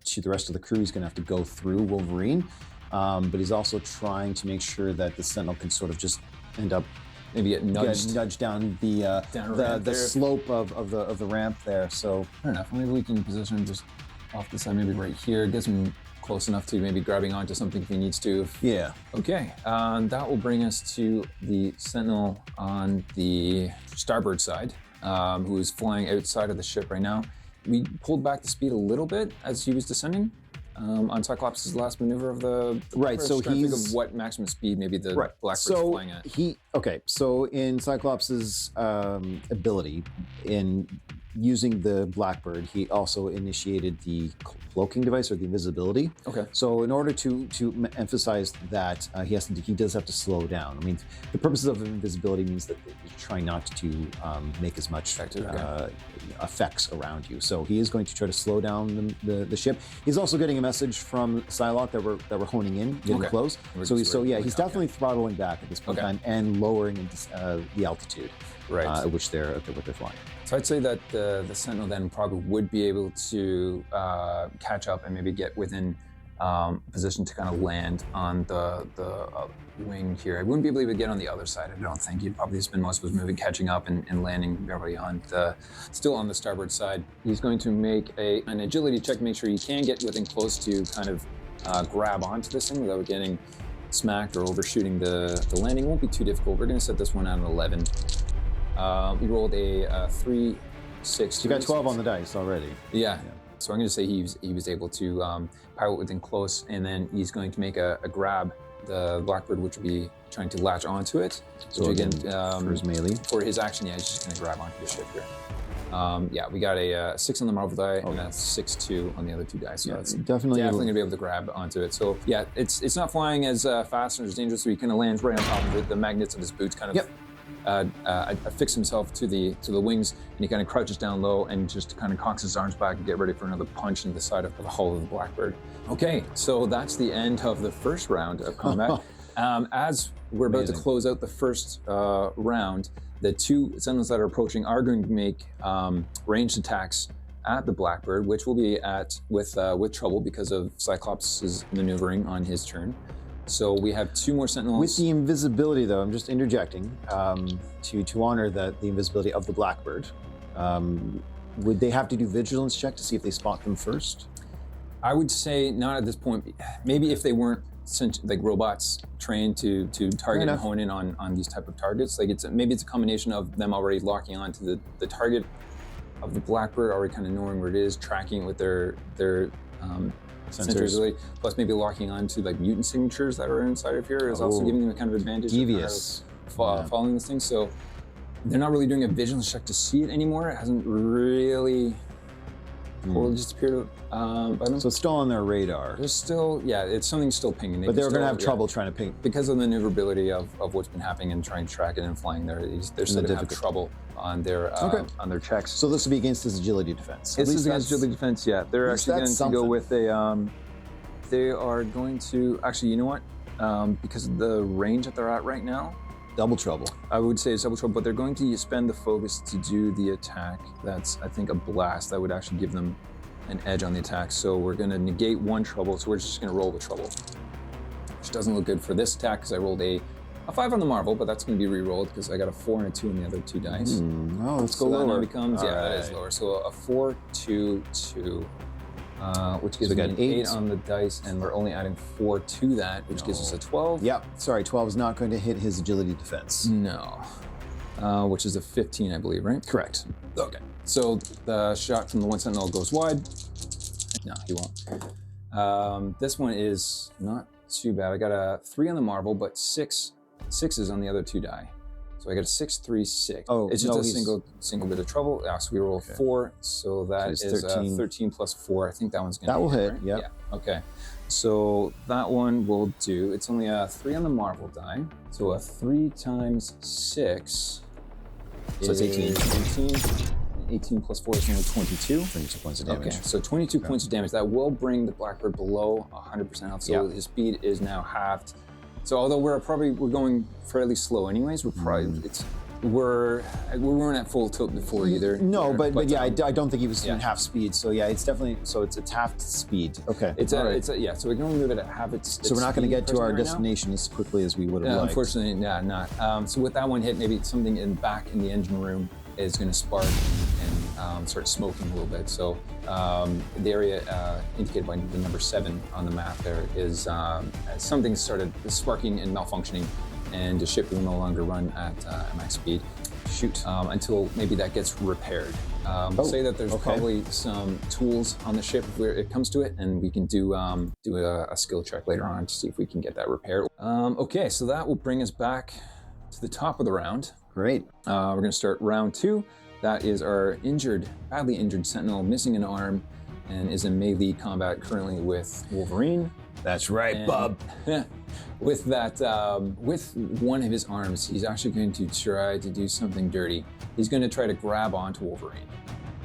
to the rest of the crew. He's going to have to go through Wolverine, but he's also trying to make sure that the Sentinel can sort of just end up maybe get nudged down the slope of the ramp there. So fair enough. Maybe we can position him just off the side, maybe right here. Gets him close enough to maybe grabbing onto something if he needs to. Yeah. Okay, that will bring us to the Sentinel on the starboard side, who is flying outside of the ship right now. We pulled back the speed a little bit as he was descending on Cyclops' last maneuver of the right. So trying to think of what maximum speed maybe the Blackbird's flying at. So in Cyclops' ability in using the Blackbird, he also initiated the cloaking device or the invisibility. Okay. So in order to emphasize that, he does have to slow down. I mean, the purposes of invisibility means that you're trying not to make as much effects around you. So he is going to try to slow down the ship. He's also getting a message from Psylocke that we're honing in, getting close. He's definitely throttling back at this point in time and lowering the altitude at which they're flying. So I'd say that the Sentinel then probably would be able to catch up and maybe get within position to kind of land on the wing here. I wouldn't be able to get on the other side, I don't think. He'd probably spend most of his movement catching up and landing barely on still on the starboard side. He's going to make an agility check to make sure he can get within close to kind of grab onto this thing without getting smacked or overshooting the landing. It won't be too difficult. We're going to set this one at an 11. We rolled a 3, 6. So you got 12 on the dice already. Yeah. So I'm going to say he was able to pilot within close, and then he's going to make a grab. The Blackbird, which would be trying to latch onto it. So again, for his melee. For his action, he's just going to grab onto the ship here. We got a 6 on the Marvel die and a 6-2 on the other two dice. So it's definitely going to be able to grab onto it. So yeah, it's not flying as fast and as dangerous. So he kind of lands right on top of it. The magnets of his boots kind of affix himself to the wings, and he kind of crouches down low and just kind of cocks his arms back and get ready for another punch into the side of the hull of the Blackbird. Okay, so that's the end of the first round of combat. As we're about to close out the first round, the two Sentinels that are approaching are going to make ranged attacks at the Blackbird, which will be with trouble because of Cyclops' maneuvering on his turn. So we have 2 more Sentinels. With the invisibility, though, I'm just interjecting to honor the invisibility of the Blackbird. Would they have to do vigilance check to see if they spot them first? I would say not at this point. Maybe if they weren't like robots trained to target and hone in on these type of targets. Like maybe it's a combination of them already locking on to the target of the Blackbird, already kind of knowing where it is, tracking it with their sensors, really, plus maybe locking on to like mutant signatures that are inside of here is also giving them a kind of advantage. Devious. Following this thing. So they're not really doing a vigilance check to see it anymore. It hasn't really totally disappeared by them. So it's still on their radar. There's still, it's something still pinging. But they're going to have trouble trying to ping. Because of the maneuverability of what's been happening and trying to track it and flying there, they're still going to have trouble on their checks. So this will be against his agility defense. This is against agility defense, yeah. They're actually going to go with they are going to, actually, you know what? Because of the range that they're at right now, double trouble. I would say it's double trouble, but they're going to spend the focus to do the attack. That's, I think, a blast that would actually give them an edge on the attack. So we're going to negate 1 trouble, so we're just going to roll with trouble. Which doesn't look good for this attack because I rolled a 5 on the Marvel, but that's going to be re-rolled because I got a 4 and a 2 on the other 2 dice. Let's go lower. That now becomes, that is lower. So a 4, 2, 2. which gives me an 8 on the dice, and we're only adding 4 to that, which gives us a 12. Yep. Sorry, 12 is not going to hit his agility defense. No. Which is a 15, I believe, right? Correct. Okay. So the shot from the one Sentinel goes wide. No, he won't. This one is not too bad. I got a 3 on the Marvel, but 6 sixes on the other 2 die. So I got a 6, 3, 6. Oh, it's just a single bit of trouble. So we roll 4, so that is 13 plus 4. I think that one's gonna that will hit. Right? Yep. Yeah. Okay. So that one will do. It's only a 3 on the Marvel die. So a 3 times 6. So it's 18. 18 plus 4 is only 22. 22 points of damage. Okay, so 22 points of damage. That will bring the Blackbird below 100% health. So his speed is now halved. So although we're going fairly slow anyways, we weren't at full tilt before either. No, but yeah, I don't think he was in half speed. So yeah, it's definitely it's half speed. Okay. So we can only move it at half its So we're not going to get to our right destination as quickly as we would have liked. Unfortunately, not. So with that one hit, maybe something back in the engine room is going to spark and start smoking a little bit. So the area indicated by the number 7 on the map there is something started sparking and malfunctioning, and the ship will no longer run at max speed. Shoot. Until maybe that gets repaired. Say that there's probably some tools on the ship where it comes to it, and we can do a skill check later on to see if we can get that repaired. Okay, so that will bring us back to the top of the round. Great. We're going to start round 2. That is our badly injured Sentinel, missing an arm, and is in melee combat currently with Wolverine. That's right, bub. With one of his arms, he's actually going to try to do something dirty. He's going to try to grab onto Wolverine.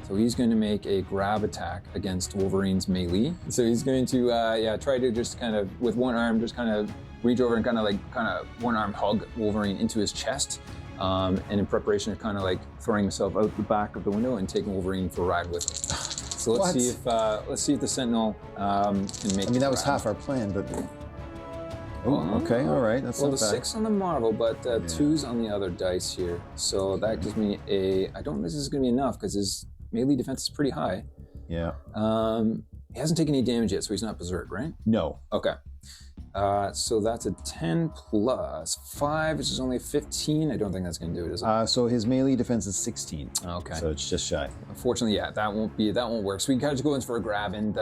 So he's going to make a grab attack against Wolverine's melee. So he's going to try to just kind of, with one arm, just kind of reach over and kind of one arm hug Wolverine into his chest. And in preparation of kind of like throwing himself out the back of the window and taking Wolverine for a ride with him. So let's see if the Sentinel can make. I mean, that was half our plan, but. Oh, okay, all right. That's well, not the bad. 6 on the Marvel, but 2's on the other dice here. So that gives me I don't think this is going to be enough because his melee defense is pretty high. Yeah. He hasn't taken any damage yet, so he's not berserk, right? No. Okay. So that's a 10 plus 5, which is only 15. I don't think that's going to do it, is it? So his melee defense is 16. Okay. So it's just shy. Unfortunately, that won't work. So we kind of go in for a grab, and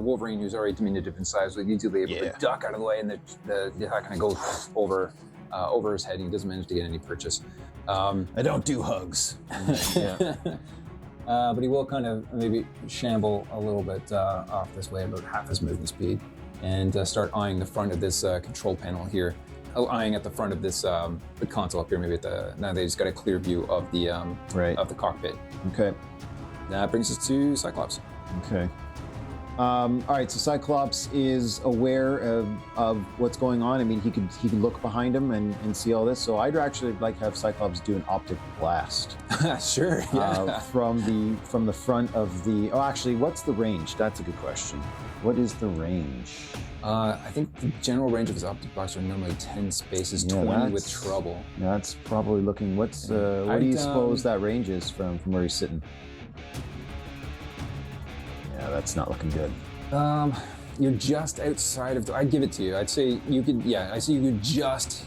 Wolverine, who's already diminutive in size, was easily able to duck out of the way, and the attack kind of goes over his head. And he doesn't manage to get any purchase. I don't do hugs. Yeah. But he will kind of maybe shamble a little bit off this way, about half his movement speed, and start eyeing the front of this control panel here. Eyeing at the front of this the console up here, maybe now they just got a clear view of the of the cockpit. Okay. That brings us to Cyclops. Okay. All right. So Cyclops is aware of what's going on. I mean, he could look behind him and see all this. So I'd actually like to have Cyclops do an optic blast. Sure. Yeah. From the front of the. Oh, actually, what's the range? That's a good question. What is the range? I think the general range of his optic blast are normally 10 spaces, 20 with trouble. That's probably looking. What do you suppose that range is from where he's sitting? Yeah, that's not looking good. You're just outside of. I'd give it to you. I'd say you could. Yeah, I see you could just.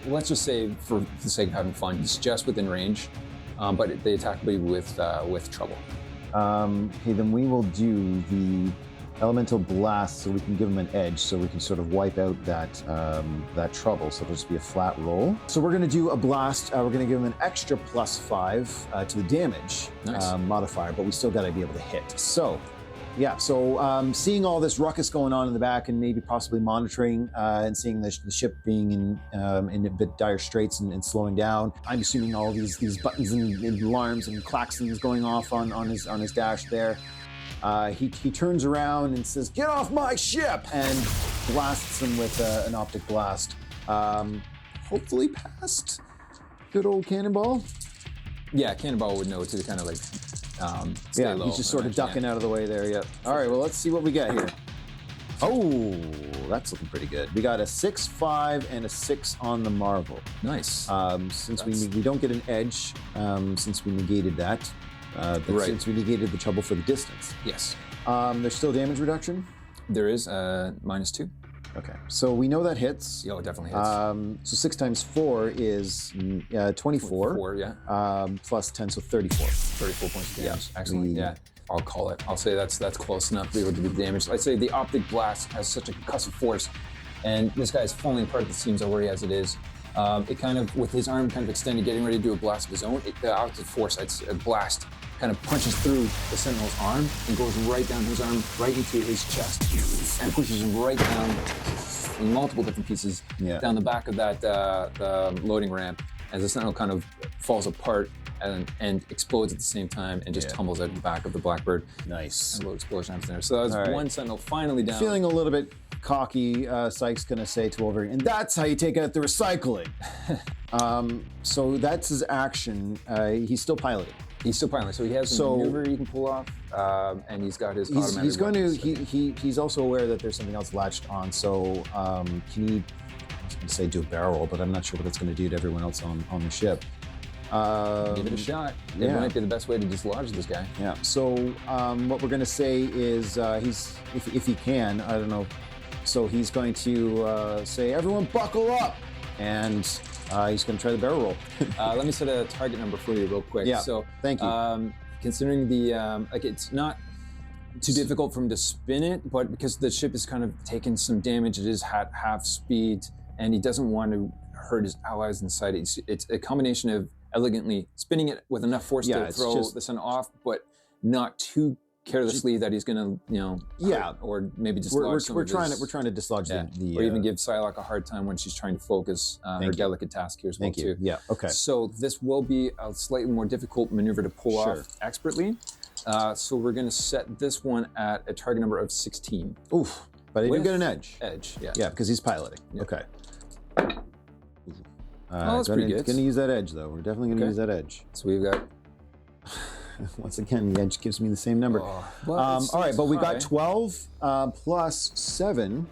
Let's just say, for the sake of having fun, it's just within range, but the attack will be with trouble. Okay, then we will do the elemental blast so we can give him an edge, so we can sort of wipe out that trouble. So it'll just be a flat roll. So we're going to do a blast. We're going to give him an extra +5 to the damage modifier, but we still got to be able to hit. So. Yeah, so seeing all this ruckus going on in the back, and maybe possibly monitoring and seeing the ship being in a bit dire straits and slowing down, I'm assuming all these buttons and alarms and klaxons going off on his dash there. He turns around and says, "Get off my ship!" and blasts him with an optic blast. Hopefully past good old Cannonball. Yeah, Cannonball would know to kind of like stay low. He's just sort of ducking out of the way there. Yep. All right, well, let's see what we got here. Oh, that's looking pretty good. We got a 6, 5, and a 6 on the Marvel. Nice. Since we don't get an edge, since we negated that, but since we negated the trouble for the distance. Yes. There's still damage reduction? There is -2. Okay, so we know that hits. Oh, it definitely hits. So 6 times 4 is 24. 4, yeah. Plus 10, so 34. 34 points of damage. Excellent. Yeah, I'll call it. I'll say that's close enough to be able to do the damage. I'd say the optic blast has such a concussive force, and this guy is falling apart, it seems already as it is. It kind of, with his arm kind of extended, getting ready to do a blast of his own, the optic force, a blast, kind of punches through the Sentinel's arm and goes right down his arm, right into his chest, and pushes him right down in multiple different pieces down the back of that the loading ramp as the Sentinel kind of falls apart and explodes at the same time and just tumbles out the back of the Blackbird. Nice. And a little explosion happens there. So that's one Sentinel finally down. Feeling a little bit cocky, Psyche's gonna say to Wolverine, and that's how you take out the recycling. So that's his action. He's still piloting. He's still piloting, so he has a maneuver he can pull off, and he's got his automatic He's going weapons. to. He's also aware that there's something else latched on. So can he? I was going to say do a barrel roll, but I'm not sure what it's going to do to everyone else on the ship. Give it a shot. It might be the best way to dislodge this guy. Yeah. So what we're going to say is he's if he can, I don't know. So he's going to say, "Everyone, buckle up," and he's going to try the barrel roll. Let me set a target number for you real quick. Yeah. So thank you. Considering the it's not too difficult for him to spin it, but because the ship is kind of taking some damage, it is at half speed, and he doesn't want to hurt his allies inside it. It's a combination of elegantly spinning it with enough force to throw the sun off, but not too carelessly that he's gonna, hurt, or maybe dislodge we're trying to dislodge the or even give Psylocke a hard time when she's trying to focus her delicate task here as well too. Yeah. Okay. So this will be a slightly more difficult maneuver to pull off expertly. So we're gonna set this one at a target number of 16. Oof. But he did get an edge. Yeah, because he's piloting. Yeah. Okay. That's pretty good. Gonna use that edge though. We're definitely gonna use that edge. So we've got. Once again, the edge gives me the same number. All right, but we got 12 plus 7,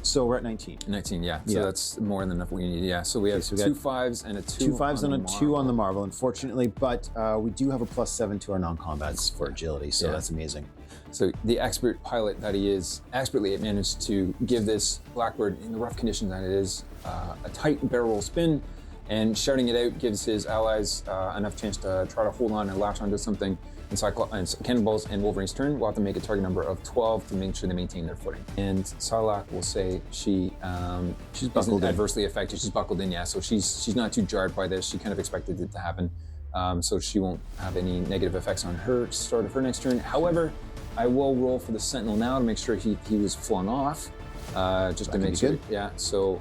so we're at 19. 19, yeah. So that's more than enough we need. Yeah. So we have so 2 5s and a 2. 2 5s and a 2 on the Marvel, unfortunately, but we do have a +7 to our non-combats for agility, so that's amazing. So the expert pilot that he is, expertly managed to give this Blackbird, in the rough conditions that it is, a tight barrel roll spin, and shouting it out gives his allies enough chance to try to hold on and latch onto something. And Cannonball's and Wolverine's turn will have to make a target number of 12 to make sure they maintain their footing. And Psylocke will say she's buckled adversely affected. She's buckled in, so she's not too jarred by this. She kind of expected it to happen, so she won't have any negative effects on her start of her next turn. However, I will roll for the Sentinel now to make sure he was flung off, just to make sure. Yeah. So.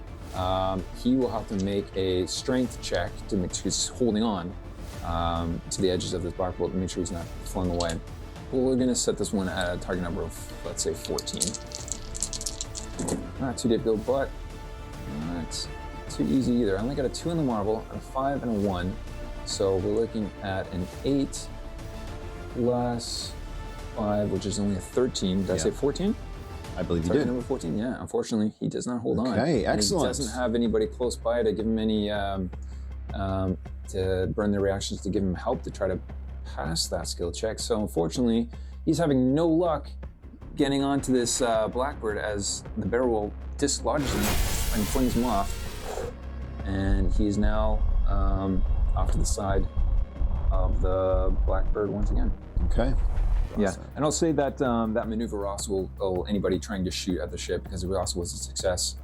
He will have to make a strength check to make sure he's holding on to the edges of this Blackbird to make sure he's not flung away. We're going to set this one at a target number of, let's say, 14. Not too difficult, but not too easy either. I only got a 2 on the Marvel, a 5 and a 1. So we're looking at an 8 plus 5, which is only a 13. Did I say 14? I believe you Target did. Number 14, yeah. Unfortunately, he does not hold on. Okay, excellent. He doesn't have anybody close by to give him any, to burn their reactions, to give him help to try to pass that skill check. So unfortunately, he's having no luck getting onto this Blackbird as the barrel roll dislodges him and flings him off. And he's now off to the side of the Blackbird once again. Okay. Yeah, and I'll say that that maneuver also will anybody trying to shoot at the ship, because it also was a success,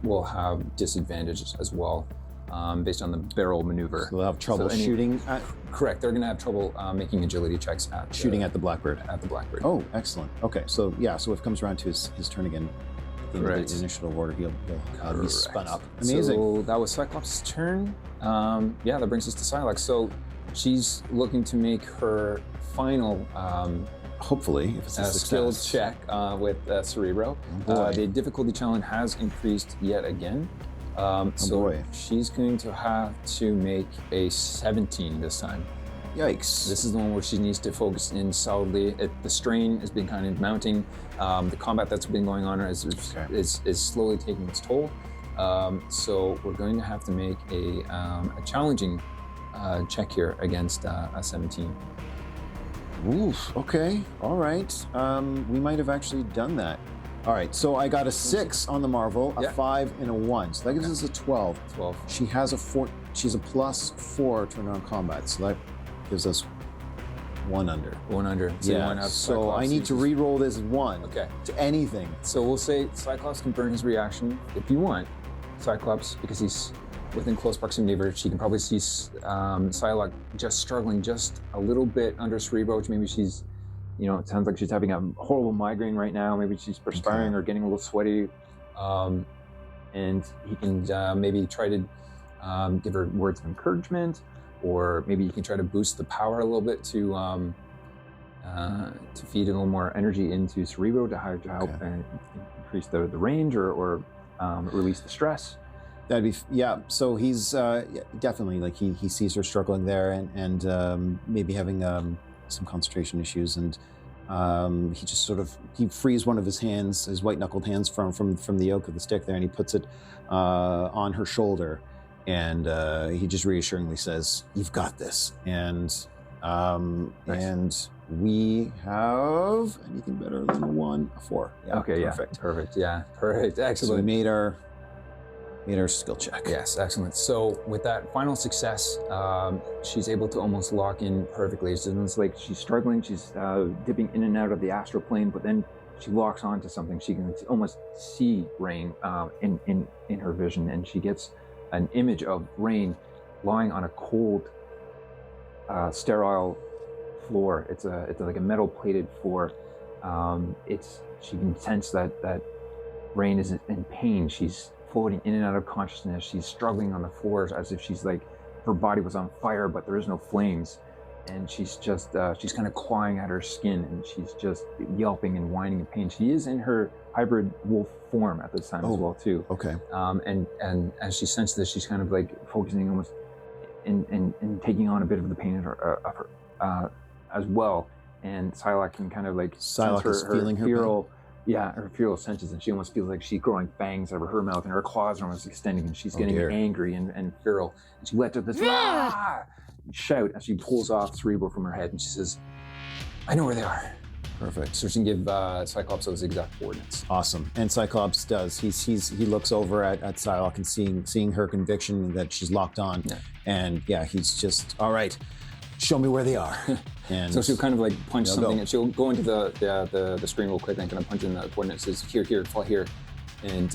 will have disadvantages as well, based on the barrel maneuver. So they'll have trouble shooting at... Correct, they're gonna have trouble making agility checks at shooting at the Blackbird. At the Blackbird. Oh, excellent. Okay, so so if it comes around to his turn again, in the initiative order, he'll be spun up. Amazing. So that was Cyclops' turn. That brings us to Psylocke. So she's looking to make her final hopefully, if it's a skills check with Cerebro. The difficulty challenge has increased yet again. She's going to have to make a 17 this time. Yikes. This is the one where she needs to focus in solidly. The strain has been kind of mounting. The combat that's been going on is slowly taking its toll. So we're going to have to make a challenging check here against a 17. Oof, okay, all right. We might have actually done that. All right, so I got a 6 on the Marvel, a 5 and a 1. So that gives us a 12. 12. She has a 4, she's a +4 to non-combat, so that gives us 1 under. 1 under. So you want to have so Cyclops I need to re-roll this 1 Okay. to anything. So we'll say Cyclops can burn his reaction if you want. Cyclops, because he's within close proximity of her, she can probably see Psylocke just struggling just a little bit under Cerebro, which maybe she's, it sounds like she's having a horrible migraine right now. Maybe she's perspiring or getting a little sweaty. And he can maybe try to give her words of encouragement, or maybe you can try to boost the power a little bit to feed a little more energy into Cerebro to help increase the range or release the stress. That'd be so he's definitely, like, he sees her struggling there and maybe having some concentration issues, and he just he frees one of his hands, his white knuckled hands from the yoke of the stick there, and he puts it on her shoulder, and he just reassuringly says, "You've got this." And and we have anything better than a 1, a 4. Yeah, okay, perfect. Perfect. Yeah, perfect. Excellent. So we made our skill check. Yes, excellent. So with that final success, she's able to almost lock in perfectly. It's like she's struggling, she's dipping in and out of the astral plane, but then she locks onto something. She can almost see Rain in her vision, and she gets an image of Rain lying on a cold, sterile floor. It's like a metal plated floor. She can sense that Rain is in pain. She's floating in and out of consciousness. She's struggling on the floor as if she's like, her body was on fire, but there is no flames. And she's just, she's kind of clawing at her skin, and she's just yelping and whining in pain. She is in her hybrid wolf form at this time as well too. Okay. And as she senses this, she's kind of like focusing almost in taking on a bit of the pain of her as well. And Psylocke can kind of like Psylocke is feeling her feral, her feral senses, and she almost feels like she's growing fangs out of her mouth, and her claws are almost extending, and she's getting angry and feral. And she lets out this shout as she pulls off Cerebro from her head, and she says, "I know where they are." Perfect. So she can give Cyclops those exact coordinates. Awesome. And Cyclops does. He looks over at Psylocke and seeing her conviction that she's locked on. Yeah. And he's just, all right, show me where they are. And so she'll kind of like punch something, and she'll go into the screen real quick and kind of punch in the coordinates. Says here, fall here, and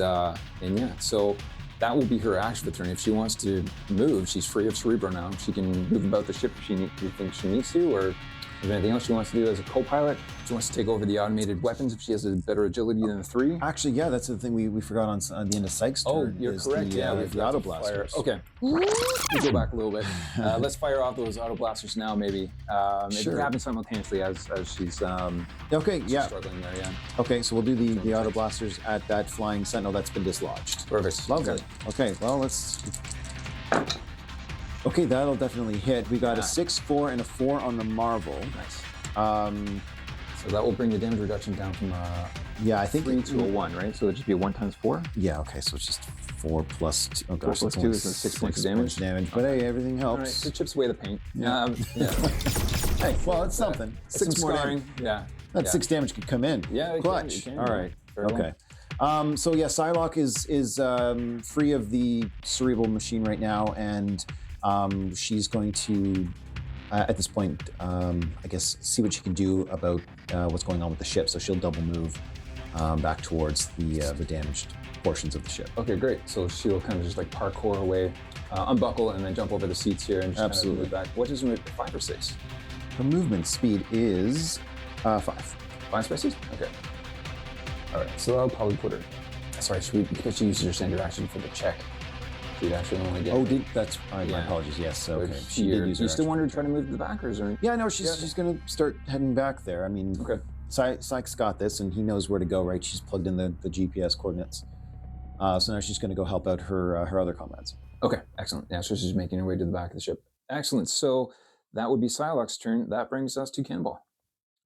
so that will be her action for the turn. If she wants to move, she's free of Cerebro now. She can move about the ship if you think she needs to, or is there anything else she wants to do as a co-pilot? She wants to take over the automated weapons if she has a better agility than the 3. Actually, that's the thing we forgot on the end of Sykes' turn. Oh, you're correct. The auto blasters. Okay, we go back a little bit. Let's fire off those auto blasters now, maybe. Maybe happen simultaneously as she's struggling there. Yeah. Okay, so we'll do the auto blasters at that flying sentinel that's been dislodged. Perfect. Lovely. Okay, well let's. Okay, that'll definitely hit. We got a 6, 4, and a 4 on the Marvel. Nice. So that will bring the damage reduction down from I think 3 to a 1, right? So it'll just be a 1 times 4? Yeah, okay, so it's just 4 plus 2. Oh gosh, 4 plus 2 is 6 points of damage. But hey, everything helps. All right, it chips away the paint. Yeah. Hey, well, it's something. 6 more scarring. Yeah. That 6 damage could come in. Yeah, clutch. Can. All right. Very okay. Well. So Psylocke is free of the cerebral machine right now, and she's going to, at this point, I guess, see what she can do about what's going on with the ship. So she'll double move back towards the damaged portions of the ship. Okay, great. So she'll kind of just like parkour her way, unbuckle, and then jump over the seats here and just absolutely kind of move back. What is it, 5 or 6? Her movement speed is 5. 5 spaces? Okay. All right. So I'll probably put her. Sorry, because she uses her standard action for the check. She'd actually only get. Oh, that's my apologies. Yes. Okay. She did use. You still want her to try to move to the back, or is there? Yeah, no. She's going to start heading back there. I mean, okay. Sykes got this, and he knows where to go. Right? She's plugged in the GPS coordinates. So now she's going to go help out her other comrades. Okay. Excellent. Yeah. So she's making her way to the back of the ship. Excellent. So that would be Psylocke's turn. That brings us to Cannonball.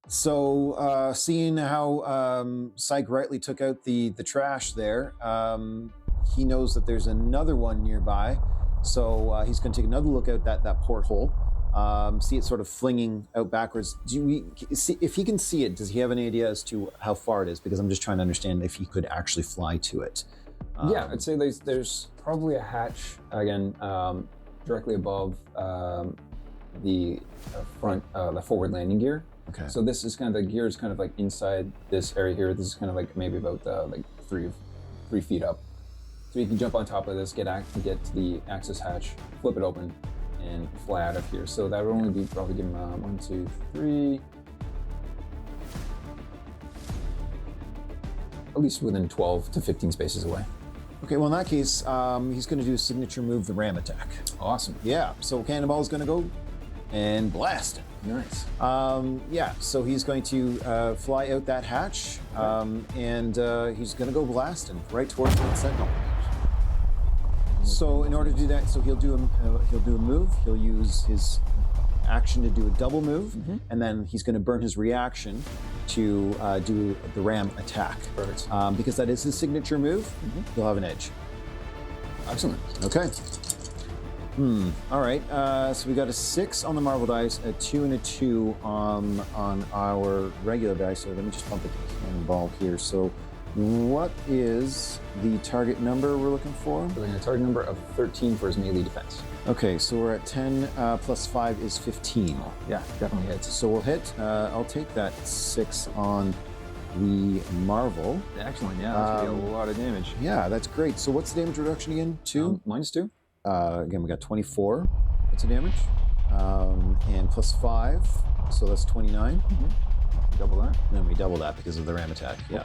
So seeing how Psyche rightly took out the trash there, he knows that there's another one nearby. So he's going to take another look out that porthole See it sort of flinging out backwards. Do we see if he can see it? Does he have any idea as to how far it is? Because I'm just trying to understand if he could actually fly to it. Yeah, I'd say there's probably a hatch again directly above the front, the forward landing gear. Okay. So this is kind of the gear is kind of like inside this area here. This is kind of like maybe about like three feet up. So you can jump on top of this, get to the access hatch, flip it open, and fly out of here. So that would only be probably give him 1, 2, 3, at least within 12 to 15 spaces away. Okay, well in that case, he's going to do a signature move, the ram attack. Awesome. Yeah, so Cannonball is going to go and blast. Nice. Yeah, so he's going to fly out that hatch, and he's going to go blasting right towards the Sentinel. So in order to do that, so he'll do a move. He'll use his action to do a double move, and then he's going to burn his reaction to do the ram attack. Perfect. Because that is his signature move. He'll have an edge. Excellent. Okay. All right. So we got a 6 on the Marvel dice, a 2 and a 2 on our regular dice. So let me just bump it to the Cannonball here. So what is the target number we're looking for? We're looking at a target number of 13 for his melee defense. Okay, so we're at 10 plus 5 is 15. Yeah, definitely hits. So we'll hit. I'll take that 6 on the Marvel. Excellent. Yeah, that's gonna be a lot of damage. Yeah, that's great. So what's the damage reduction again? 2? -2. Again, we got 24. What's the damage? And plus 5, so that's 29. Double that. And then we double that because of the ram attack. Yeah.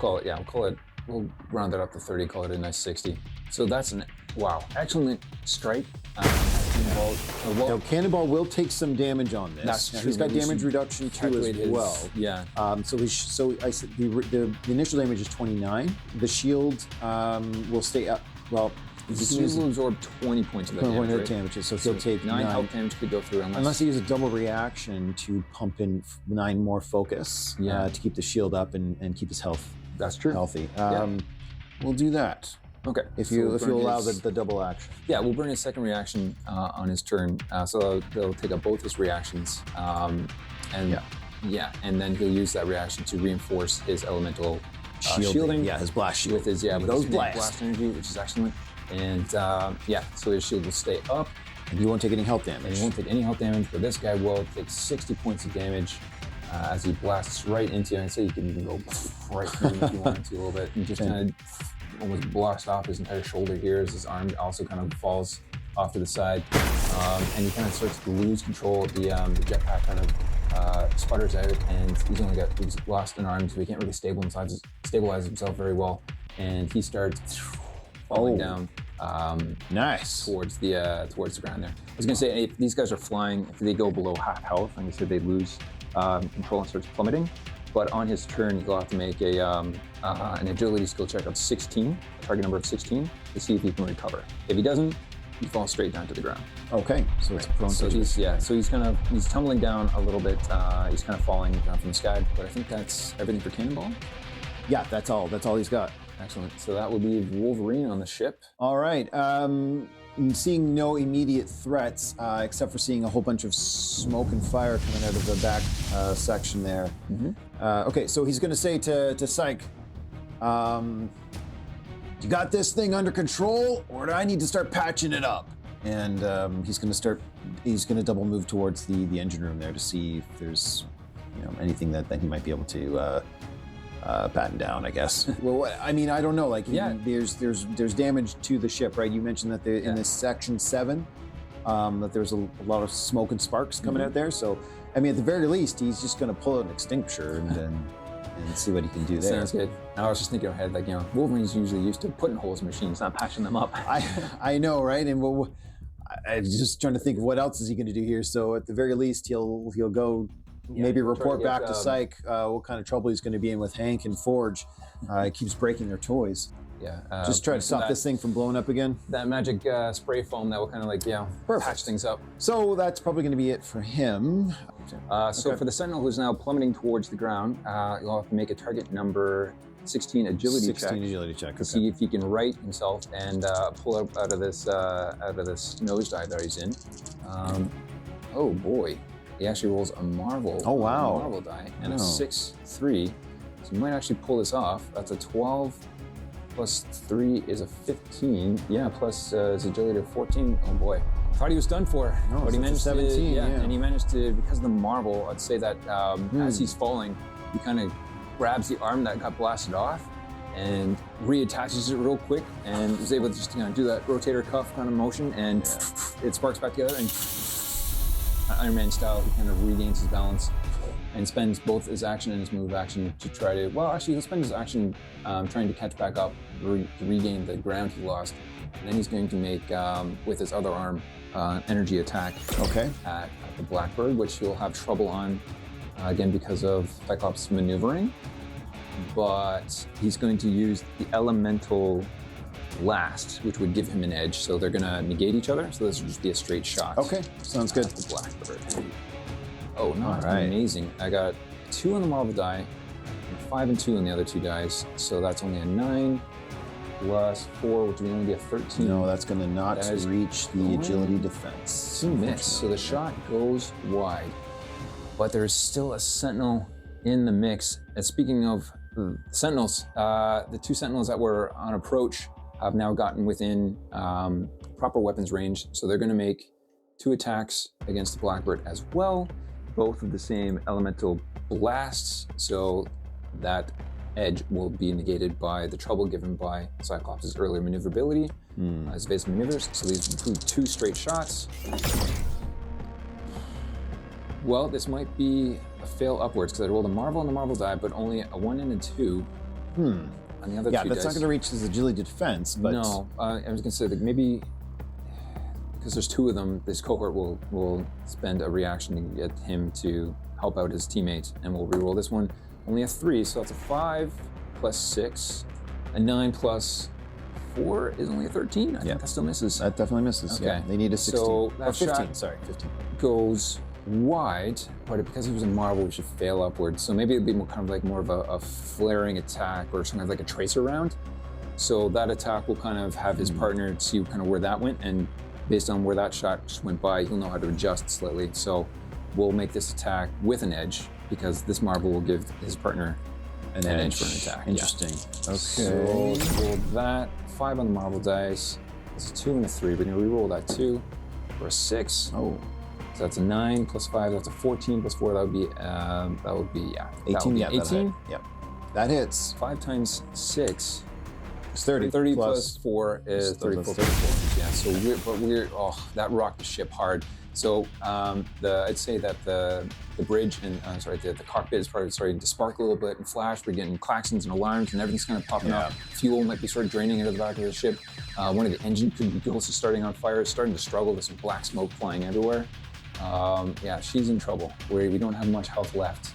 We'll round it up to 30, call it a nice 60. So that's excellent strike. Cannonball will take some damage on this. That's now, true. he's got damage reduction too as well. Yeah. So I said the initial damage is 29. The shield will stay up. Well, the shield will absorb 20 points of that damage. So he'll take 9 health damage could go through unless he uses a double reaction to pump in 9 more focus to keep the shield up and keep his health. That's true. Healthy. We'll do that. Okay. If you allow the double action. Yeah, we'll burn his second reaction on his turn. So they'll take up both his reactions. And then he'll use that reaction to reinforce his elemental shielding. Yeah, his blast shield. With his blast energy, which is excellent. And so his shield will stay up. And he won't take any health damage. And he won't take any health damage, but this guy will take 60 points of damage as he blasts right into you. And so you can even go right through him if you wanted to a little bit. And just kind of almost blast off his entire shoulder here as his arm also kind of falls off to the side. And he kind of starts to lose control. The jetpack kind of sputters out, and he's lost an arm, so he can't really stabilize himself very well. And he starts falling down. Nice. Towards the ground there. I was gonna say, if these guys are flying, if they go below half health, like I said, they lose control and starts plummeting. But on his turn, he'll have to make an agility skill check of 16, a target number of 16, to see if he can recover. If he doesn't, he falls straight down to the ground. Okay, so it's prone. So he's tumbling down a little bit. He's kind of falling down from the sky. But I think that's everything for Cannonball. Yeah, that's all. That's all he's got. Excellent. So that would be Wolverine on the ship. All right. Seeing no immediate threats, except for seeing a whole bunch of smoke and fire coming out of the back section there. Okay, so he's going to say to Psych, you got this thing under control, or do I need to start patching it up? And he's going to double move towards the engine room there to see if there's anything that he might be able to batten down, I guess. Well, I mean, I don't know. Like, there's damage to the ship, right? You mentioned that in this section 7, that there's a lot of smoke and sparks coming out there. So, I mean, at the very least, he's just going to pull out an extinguisher and see what he can do there. Sounds good. I was just thinking ahead, like, Wolverine's usually used to putting holes in machines, not patching them up. I know, right? And I'm just trying to think of what else is he going to do here. So, at the very least, he'll go. Maybe report back to Psych what kind of trouble he's going to be in with Hank and Forge. He keeps breaking their toys. Yeah. Just try to stop this thing from blowing up again. That magic spray foam that will kind of patch things up. So that's probably going to be it for him. So for the Sentinel, who's now plummeting towards the ground, you'll have to make a target number 16 agility check. 16 agility check. To see if he can right himself and pull out of this nosedive that he's in. Oh boy. He actually rolls a Marvel. Oh, wow. Marvel die and a 6-3. So you might actually pull this off. That's a 12 plus 3 is a 15. Yeah, plus his agility of 14. Oh boy. Thought he was done for. No, but he managed 17, to, and he managed to, because of the Marvel, I'd say that as he's falling, he kind of grabs the arm that got blasted off and reattaches it real quick and is able to just do that rotator cuff kind of motion, and it sparks back together, and Iron Man style, he kind of regains his balance and spends both his action and his move action to try to, well, actually he'll spend his action trying to catch back up, to regain the ground he lost. And then he's going to make, with his other arm, energy attack at the Blackbird, which he'll have trouble on, again, because of Cyclops maneuvering. But he's going to use the elemental blast, which would give him an edge. So they're going to negate each other. So this will just be a straight shot. Okay, sounds good. The Blackbird. Oh, no, amazing. I got 2 on the Marvel die, and 5 and 2 on the other 2 dice. So that's only a 9 plus 4, which would only be a 13. No, that's going to not reach the agility defense. It's a miss. So the shot goes wide. But there's still a Sentinel in the mix. And speaking of Sentinels, the 2 Sentinels that were on approach have now gotten within proper weapons range. So they're going to make 2 attacks against the Blackbird as well, both of the same elemental blasts. So that edge will be negated by the trouble given by Cyclops' earlier maneuverability as evasive maneuvers. So these include 2 straight shots. Well, this might be a fail upwards because I rolled a Marvel on the Marvel die, but only a 1 and a 2 on the other 2 Yeah, that's dice. not going to reach his agility defense, but... No, I was going to say that maybe because there's 2 of them, this cohort will spend a reaction to get him to help out his teammate, and we'll reroll this one. Only a 3, so that's a 5 plus 6. A 9 plus 4 is only a 13. I think that still misses. That definitely misses. Okay. Yeah, they need a 16. So that 15, shot 15. goes wide, but because he was a Marvel, we should fail upwards. So maybe it'd be more kind of like more of a flaring attack or something like a tracer round. So that attack will kind of have his partner see kind of where that went, and based on where that shot just went by, he'll know how to adjust slightly. So we'll make this attack with an edge because this Marvel will give his partner an edge for an attack. Interesting. Yeah. Okay. So roll that 5 on the Marvel dice. It's a 2 and a 3. We're gonna re-roll that 2 for a 6. Oh. So that's a 9 plus 5. That's a 14 plus 4. That would be 18. Yeah, 18. Yep. That hits. 5 times 6. It's 30. 30 plus 4 is 34. 34. Yeah. So that rocked the ship hard. So I'd say that the bridge and the cockpit is probably starting to spark a little bit and flash. We're getting klaxons and alarms and everything's kind of popping up. Fuel might be sort of draining into the back of the ship. One of the engine could be also starting on fire. It's starting to struggle. There's some black smoke flying everywhere. She's in trouble. We don't have much health left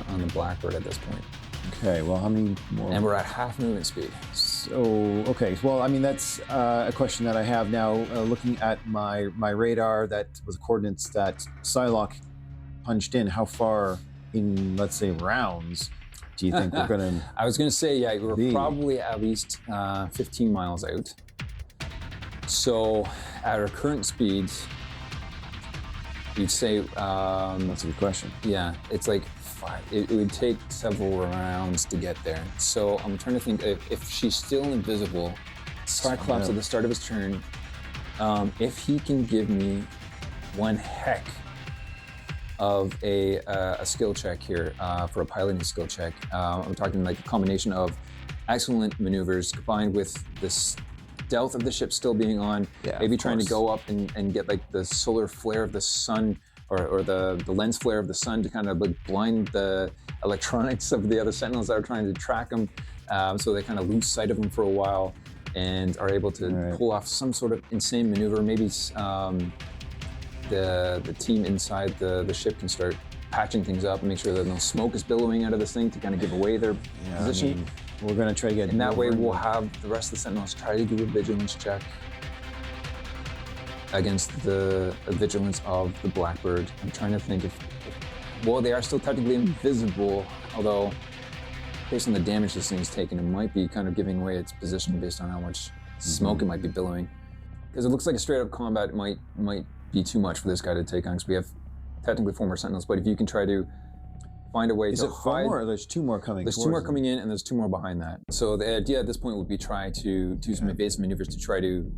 on the Blackbird at this point. Okay, well, how many more? And we're at half movement speed. So, okay, well, I mean, that's a question that I have now. Looking at my radar, that was coordinates that Psylocke punched in. How far in, let's say, rounds do you think we're going to I was going to say, we're probably at least 15 miles out. So at our current speeds, you'd say... that's a good question. Yeah, it's like 5. It would take several rounds to get there. So I'm trying to think if she's still invisible, Cyclops at the start of his turn, if he can give me one heck of a skill check here for a piloting skill check. I'm talking like a combination of excellent maneuvers combined with this stealth of the ship still being on, maybe trying to go up and get like the solar flare of the sun or the lens flare of the sun to kind of like blind the electronics of the other Sentinels that are trying to track him, so they kind of lose sight of him for a while and are able to pull off some sort of insane maneuver. Maybe the team inside the ship can start patching things up and make sure that no smoke is billowing out of this thing to kind of give away their position. I mean, we're going to try to get... And that way we'll have the rest of the Sentinels try to do a vigilance check against the vigilance of the Blackbird. I'm trying to think if they are still technically invisible, although based on the damage this thing's taken, it might be kind of giving away its position based on how much smoke it might be billowing. Because it looks like a straight up combat might be too much for this guy to take on, because we have technically 4 more Sentinels, but if you can try to find a way Is to it 4 hide... more, or there's 2 more coming? There's 2 more coming in, and there's 2 more behind that. So the idea at this point would be try to do some evasive maneuvers to try to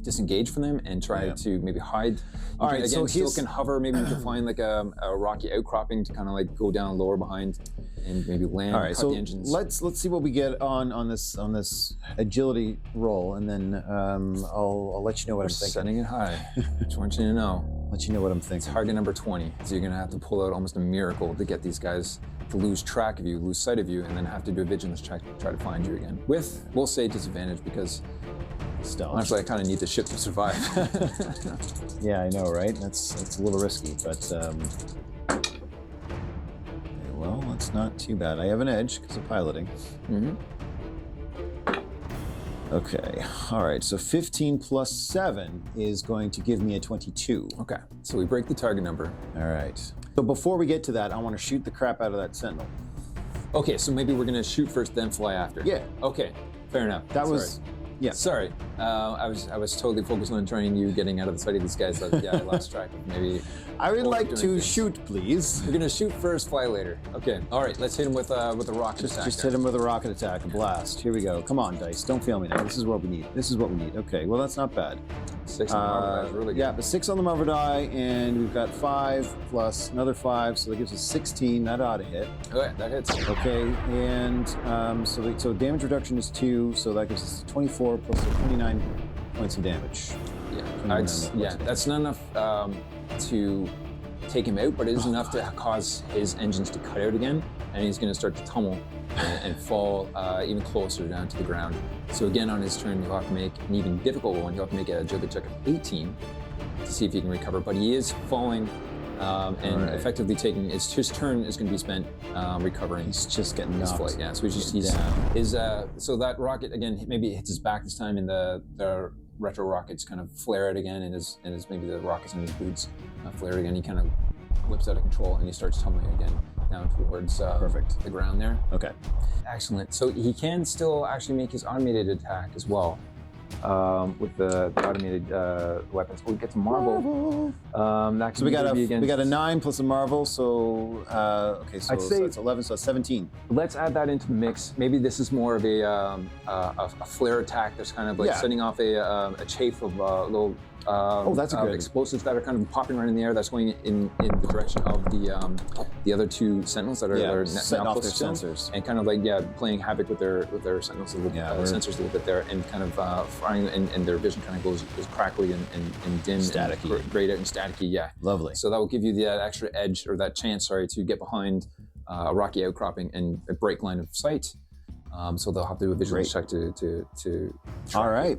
disengage from them and try to maybe hide. All right, again, so still can hover. Maybe you can find like a rocky outcropping to kind of like go down lower behind and maybe land. All right, cut so the engines. let's see what we get on this agility roll, and then I'll let you know what I'm thinking. Setting it high. Just want you to know. Let you know what I'm thinking. Target number 20. So you're gonna have to pull out almost a miracle to get these guys to lose track of you, lose sight of you, and then have to do a vigilance check to try to find you again. With, we'll say, disadvantage, because Stealth. honestly, I kind of need the ship to survive. Yeah, I know, right? That's a little risky, but okay, well, that's not too bad. I have an edge because of piloting. Mm-hmm. Okay, all right. So 15 plus 7 is going to give me a 22. Okay, so we break the target number. All right. So before we get to that, I want to shoot the crap out of that Sentinel. Okay, so maybe we're gonna shoot first, then fly after. Yeah. Okay, fair enough. That was. Yeah. Sorry, I was totally focused on trying you getting out of the sight of these guys. But yeah, I lost track of maybe. I would like doing to things. shoot, please. We're gonna shoot first, fly later. Okay. All right. Let's hit him with a rocket attack. Just hit him with a rocket attack, a blast. Here we go. Come on, dice. Don't fail me now. This is what we need. This is what we need. Okay. Well, that's not bad. 6 on the Marvel die is really good. Yeah, but 6 on the Marvel die, and we've got 5 plus another 5, so that gives us 16. That ought to hit. Okay, that hits. Okay, and so damage reduction is 2, so that gives us 24 plus 29 points of damage. Yeah, that's not enough to take him out, but it is enough to cause his engines to cut out again, and he's going to start to tumble and fall even closer down to the ground. So again, on his turn, he'll have to make an even difficult one. He'll have to make a agility check of 18 to see if he can recover, but he is falling and effectively taking his turn is going to be spent recovering. He's just getting his knocked. flight. Yeah, so he's down. His so that rocket again, maybe it hits his back this time, and the retro rockets kind of flare out again, and his maybe the rockets in his boots flare again. He kind of whips out of control and he starts tumbling again down towards the ground there. Okay. Excellent. So he can still actually make his automated attack as well with the automated weapons. We'll get to Marvel. That So we got a 9 plus a Marvel, so okay, so, I'd say- so it's 11, so it's 17. Let's add that into the mix. Maybe this is more of a flare attack that's kind of like setting off a chafe of little that's a good explosives that are kind of popping around in the air. That's going in the direction of the other 2 Sentinels that are setting now off their close to them, sensors. and kind of like playing havoc with their Sentinels a little sensors a little bit there, and kind of frying, and their vision kind of goes crackly and dim, Staticky. and grayed out and staticky. Yeah, Lovely. So that will give you that extra edge, or that chance, to get behind a rocky outcropping and a break line of sight. So they'll have to do a vigilance check to All right.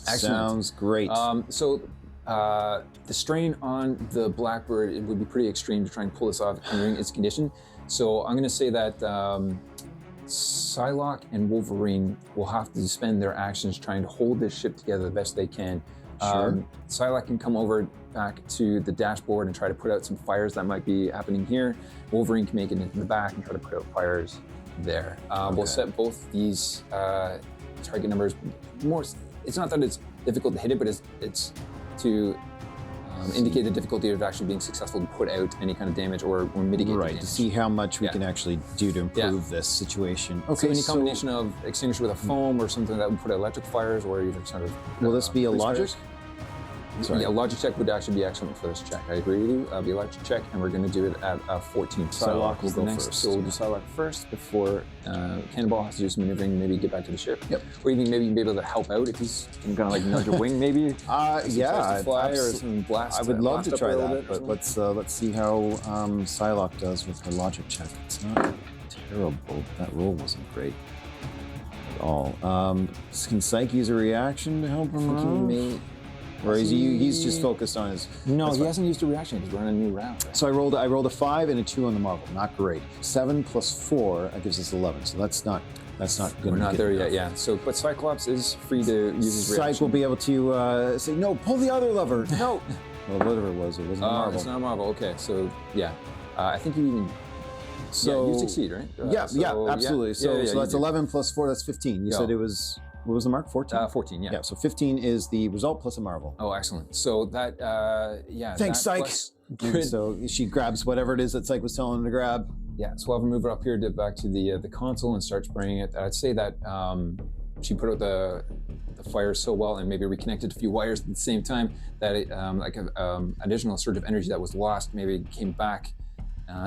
Excellent. Sounds great. So the strain on the Blackbird, it would be pretty extreme to try and pull this off during its condition. So I'm going to say that Psylocke and Wolverine will have to spend their actions trying to hold this ship together the best they can. Sure. Psylocke can come over back to the dashboard and try to put out some fires that might be happening here. Wolverine can make it into the back and try to put out fires there. We'll set both these target numbers more. It's not that it's difficult to hit it, but it's to indicate the difficulty of actually being successful to put out any kind of damage or mitigate the damage. To see how much we can actually do to improve this situation. Okay, so any combination of extinguisher with a foam or something that would put out electric fires, or either sort of... Will this be a logic? Sorry. Yeah, a logic check would actually be excellent for this check. I agree with you. The electric check, and we're going to do it at 14. Psylocke will go next. first. So we'll do Psylocke first before Cannonball has to do some maneuvering, maybe get back to the ship. Yep. Or even maybe be able to help out if he's kind of like nudge a wing, maybe. Yeah, fly or some blast. I would love to blast up try a little that, bit but let's see how Psylocke does with her logic check. It's not terrible. That roll wasn't great at all. Can Psyche use a reaction to help him out? Or is he's just focused on his... No, he hasn't used a reaction. He's running a new round. So I rolled a 5 and a 2 on the Marvel. Not great. 7 plus 4, that gives us 11. So that's not good. We're not there yet, yeah. So, but Cyclops is free to use his reaction. Psyche will be able to say, no, pull the other lever. No. Well, whatever it wasn't a Marvel. It's not a Marvel. Okay, so yeah. I think you even... So you succeed, right? Yeah, absolutely. So that's 11 plus 4, that's 15. You said it was... what was the mark? 14? 14, yeah. Yeah, so 15 is the result plus a marvel. Oh, excellent. So that, yeah. Thanks, that Psych. plus- Good. So she grabs whatever it is that Psych was telling her to grab. Yeah, so we'll have her move it up here to back to the console and start spraying it. I'd say that she put out the fire so well and maybe reconnected a few wires at the same time that it, like an additional surge of energy that was lost maybe came back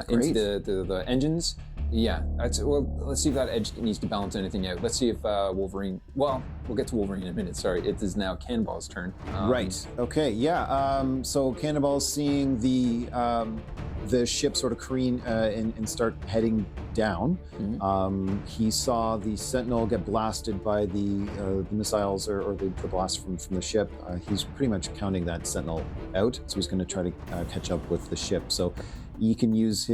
into the engines. Yeah, well, let's see if that edge needs to balance anything out. Let's see if Wolverine, well, we'll get to Wolverine in a minute, sorry. It is now Cannonball's turn. Right, okay, yeah. So Cannonball's seeing the ship sort of careen and start heading down. Mm-hmm. He saw the Sentinel get blasted by the missiles or the blast from the ship. He's pretty much counting that Sentinel out, so he's going to try to catch up with the ship. So he can use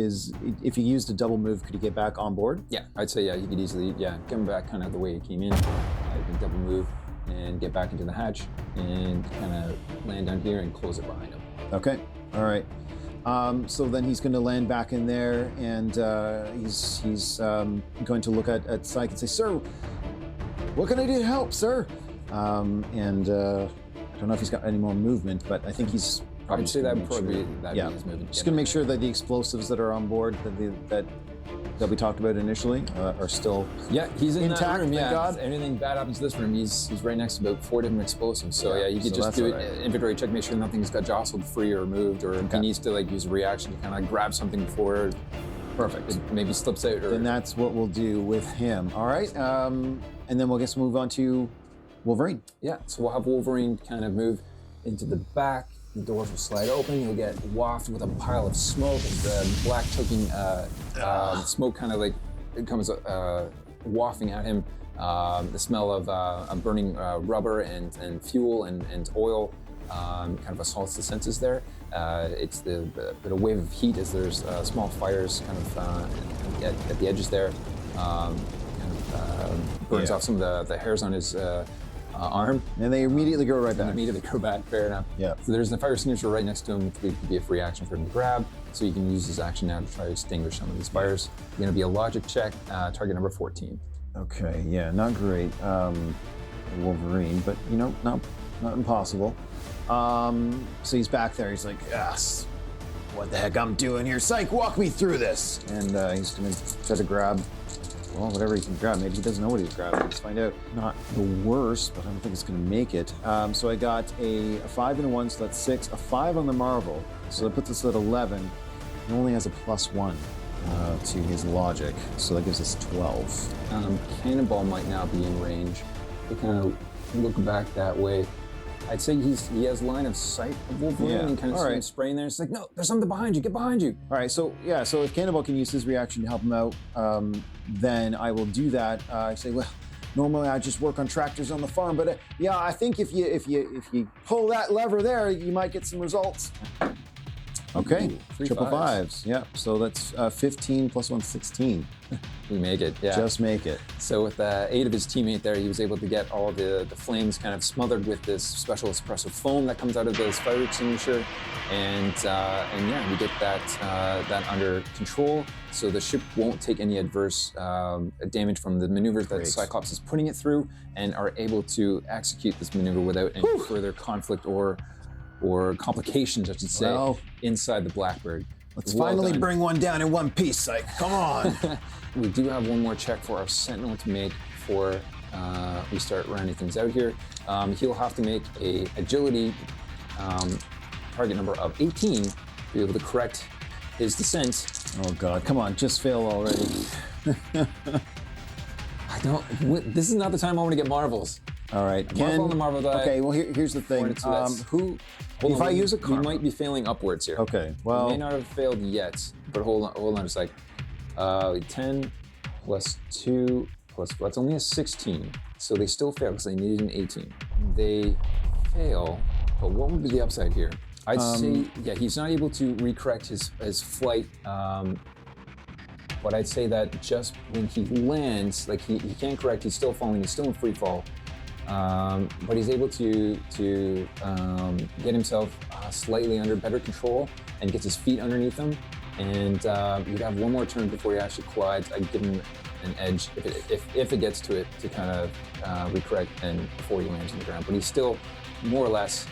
if he used a double move, could he get back on board? Yeah, I'd say yeah, he could easily, get him back kind of the way he came in. He can double move and get back into the hatch and kind of land down here and close it behind him. Okay, all right. So then he's going to land back in there, and he's going to look at Psyche and say, "Sir, what can I do to help, sir?" I don't know if he's got any more movement, but I think he's. I'd say that would probably be his movement. Just going to make sure that the explosives that are on board that we talked about initially are still he's in intact. That room. Thank God. If anything bad happens to this room, he's right next to about 4 different explosives. So you could just do inventory check, make sure nothing's got jostled free or moved, or if he needs to like use a reaction to kind of grab something before it maybe slips out. Then that's what we'll do with him. All right, and then we'll move on to Wolverine. Yeah, so we'll have Wolverine kind of move into the back. The doors will slide open. You'll get wafted with a pile of smoke. The black choking smoke kind of like it comes wafting at him. The smell of burning rubber and fuel and oil kind of assaults the senses there. It's the bit of wave of heat as there's small fires kind of at the edges there. Burns off some of the hairs on his arm. And they immediately go right back. Immediately go back, fair enough. Yeah. So there's the fire extinguisher right next to him, which could be a free action for him to grab. So you can use his action now to try to extinguish some of these fires. It's going to be a logic check, target number 14. Okay, yeah, not great, Wolverine, but not impossible. So he's back there. He's like, yes, what the heck I'm doing here? Psych, walk me through this. And he's going to try to grab. Well, whatever he can grab. Maybe he doesn't know what he's grabbing. Let's find out. Not the worst, but I don't think it's going to make it. So I got a 5 and a 1, so that's 6. A 5 on the Marvel, so that puts us at 11. He only has a +1 to his logic, so that gives us 12. Cannonball might now be in range. They kind of look back that way. I'd say he has line of sight of Wolverine and kind of see him spraying there. It's like, no, there's something behind you. Get behind you. All right, so if Cannonball can use his reaction to help him out, then I will do that. I say, well, normally I just work on tractors on the farm, but I think if you pull that lever there, you might get some results. Okay, Ooh, 3 5s. Yeah, so that's 15 plus 1, 16. We make it, yeah. Just make it. So with the aid of his teammate there, he was able to get all the flames kind of smothered with this special espresso foam that comes out of this fire extinguisher. And we get that under control, so the ship won't take any adverse damage from the maneuvers that Cyclops is putting it through, and are able to execute this maneuver without any further conflict or complications, I should say, inside the Blackbird. Let's finally bring one down in one piece, Psych. Come on. We do have one more check for our Sentinel to make before we start rounding things out here. He'll have to make a agility target number of 18 to be able to correct his descent. Oh God, come on, just fail already. This is not the time I want to get Marvels. All right, Marvel on the Marvel die. Okay, well here's the thing. If I use a karma, we might be failing upwards here. Okay, well, we may not have failed yet, but hold on a sec. 10 plus 2 plus, that's only a 16, so they still fail because they needed an 18. They fail, but what would be the upside here? I'd say, he's not able to recorrect his flight, but I'd say that just when he lands, like he can't correct, he's still falling, he's still in free fall. But he's able to get himself slightly under better control and gets his feet underneath him. And you'd have one more turn before he actually collides. I'd give him an edge if it gets to it to kind of recorrect and before he lands on the ground. But he's still more or less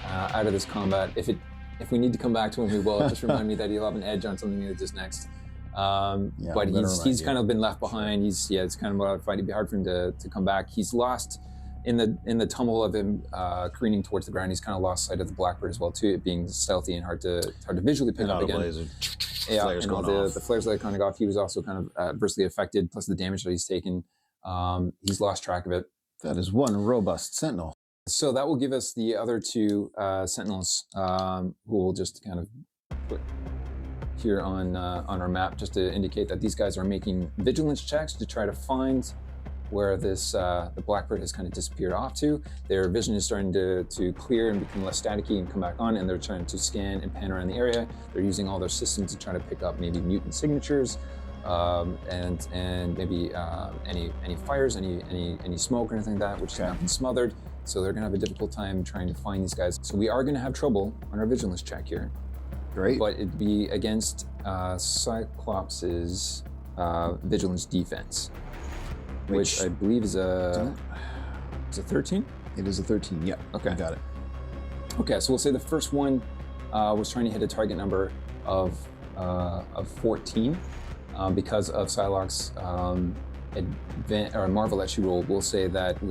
out of this combat. If we need to come back to him, we will. Just remind me that he'll have an edge on something that is next. But he's kind of been left behind. It's kind of what I find it'd be hard for him to come back. He's lost in the tumble of him careening towards the ground. He's kind of lost sight of the Blackbird as well too, it being stealthy and hard to visually pick up again. Flares going off. The flares that are kind of off. He was also kind of adversely affected, plus the damage that he's taken. He's lost track of it. That is one robust Sentinel. So that will give us the other two Sentinels, who will just kind of put here on our map, just to indicate that these guys are making vigilance checks to try to find where this the Blackbird has kind of disappeared off to. Their vision is starting to clear and become less staticky and come back on, and they're trying to scan and pan around the area. They're using all their systems to try to pick up maybe mutant signatures, and maybe any fires, any smoke or anything like that, which has not been smothered. So they're gonna have a difficult time trying to find these guys. So we are gonna have trouble on our vigilance check here. Great. But it'd be against Cyclops's vigilance defense, which I believe is a 13? It is a 13, yeah. Okay. Got it. Okay, so we'll say the first one was trying to hit a target number of 14 because of Psylocke's Marvel that she rolled. We'll say that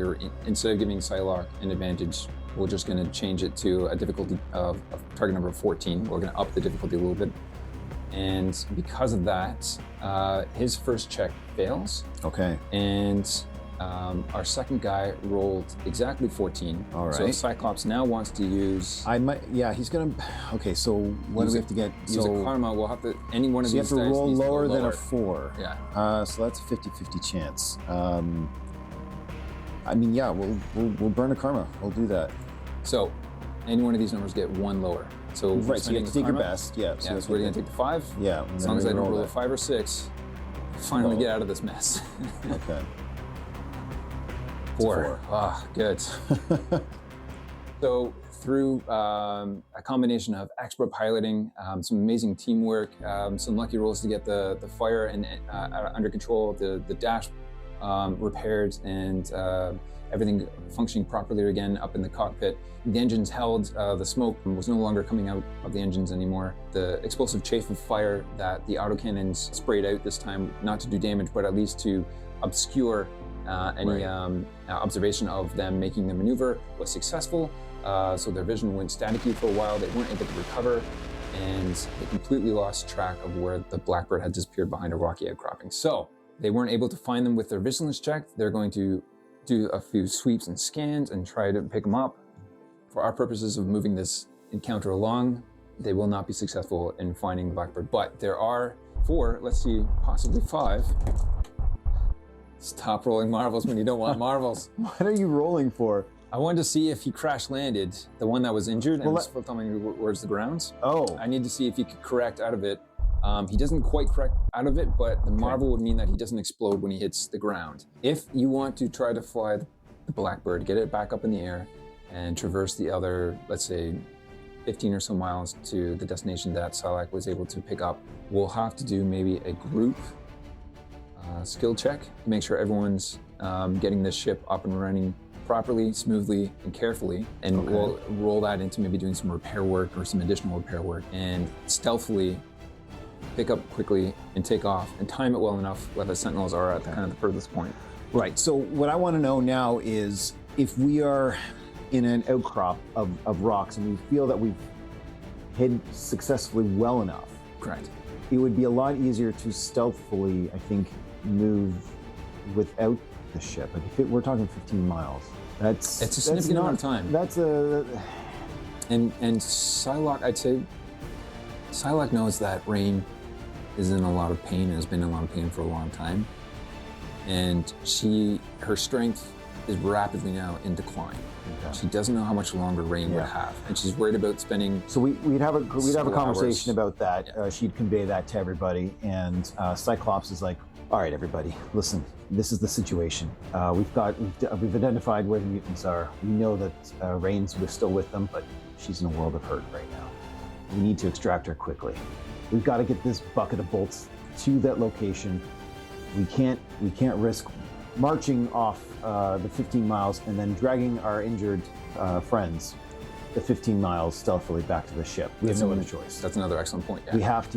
instead of giving Psylocke an advantage, we're just going to change it to a difficulty of target number of 14. We're going to up the difficulty a little bit. And because of that, his first check fails. Okay. And our second guy rolled exactly 14. All right. So Cyclops now wants to use... he's going to... Okay, so what do we have to get? Use a karma. We'll have to... Any one of these So you have to roll lower than a 4. Yeah. So that's a 50-50 chance. We'll burn a karma. We'll do that. So any one of these numbers get 1 lower. So right, so you have to take your best. Yeah. So we're going to take the 5. Yeah. As long as I don't roll a 5 or 6, finally get out of this mess. Okay. 4. Ah, good. So through a combination of expert piloting, some amazing teamwork, some lucky rolls to get the fire and under control, the dash repaired, and everything functioning properly again up in the cockpit. The engines held, the smoke was no longer coming out of the engines anymore. The explosive chaff of fire that the autocannons sprayed out this time, not to do damage, but at least to obscure any observation of them making the maneuver, was successful. So their vision went staticky for a while. They weren't able to recover, and they completely lost track of where the Blackbird had disappeared behind a rocky outcropping. So they weren't able to find them with their vigilance check. They're going to do a few sweeps and scans and try to pick them up. For our purposes of moving this encounter along, they will not be successful in finding the Blackbird. But there are 4, let's see, possibly 5. Stop rolling marbles when you don't want marbles. What are you rolling for? I wanted to see if he crash landed, the one that was injured, and was telling me where's the grounds. Oh. I need to see if he could correct out of it. He doesn't quite correct out of it, but the marvel would mean that he doesn't explode when he hits the ground. If you want to try to fly the Blackbird, get it back up in the air, and traverse the other, let's say, 15 or so miles to the destination that Psylocke was able to pick up, we'll have to do maybe a group skill check to make sure everyone's getting this ship up and running properly, smoothly, and carefully. And we'll roll that into maybe doing some repair work or some additional repair work, and stealthily pick up quickly and take off and time it well enough where the Sentinels are at kind of the furthest point. Right. So what I want to know now is if we are in an outcrop of rocks and we feel that we've hid successfully well enough. Correct. It would be a lot easier to stealthily, I think, move without the ship. Like if we're talking 15 miles, it's a significant amount of time. And Psylocke, I'd say, Psylocke knows that Rain is in a lot of pain and has been in a lot of pain for a long time, and her strength is rapidly now in decline. Okay. She doesn't know how much longer Rain would have, and she's worried about spending. So we'd have a conversation about that. Yeah. She'd convey that to everybody, and Cyclops is like, "All right, everybody, listen. This is the situation. We've identified where the mutants are. We know that Rain's still with them, but she's in a world of hurt right now. We need to extract her quickly. We've got to get this bucket of bolts to that location we can't risk marching off the 15 miles and then dragging our injured friends the 15 miles stealthily back to the ship. We have no other choice. That's another excellent point. Yeah. We have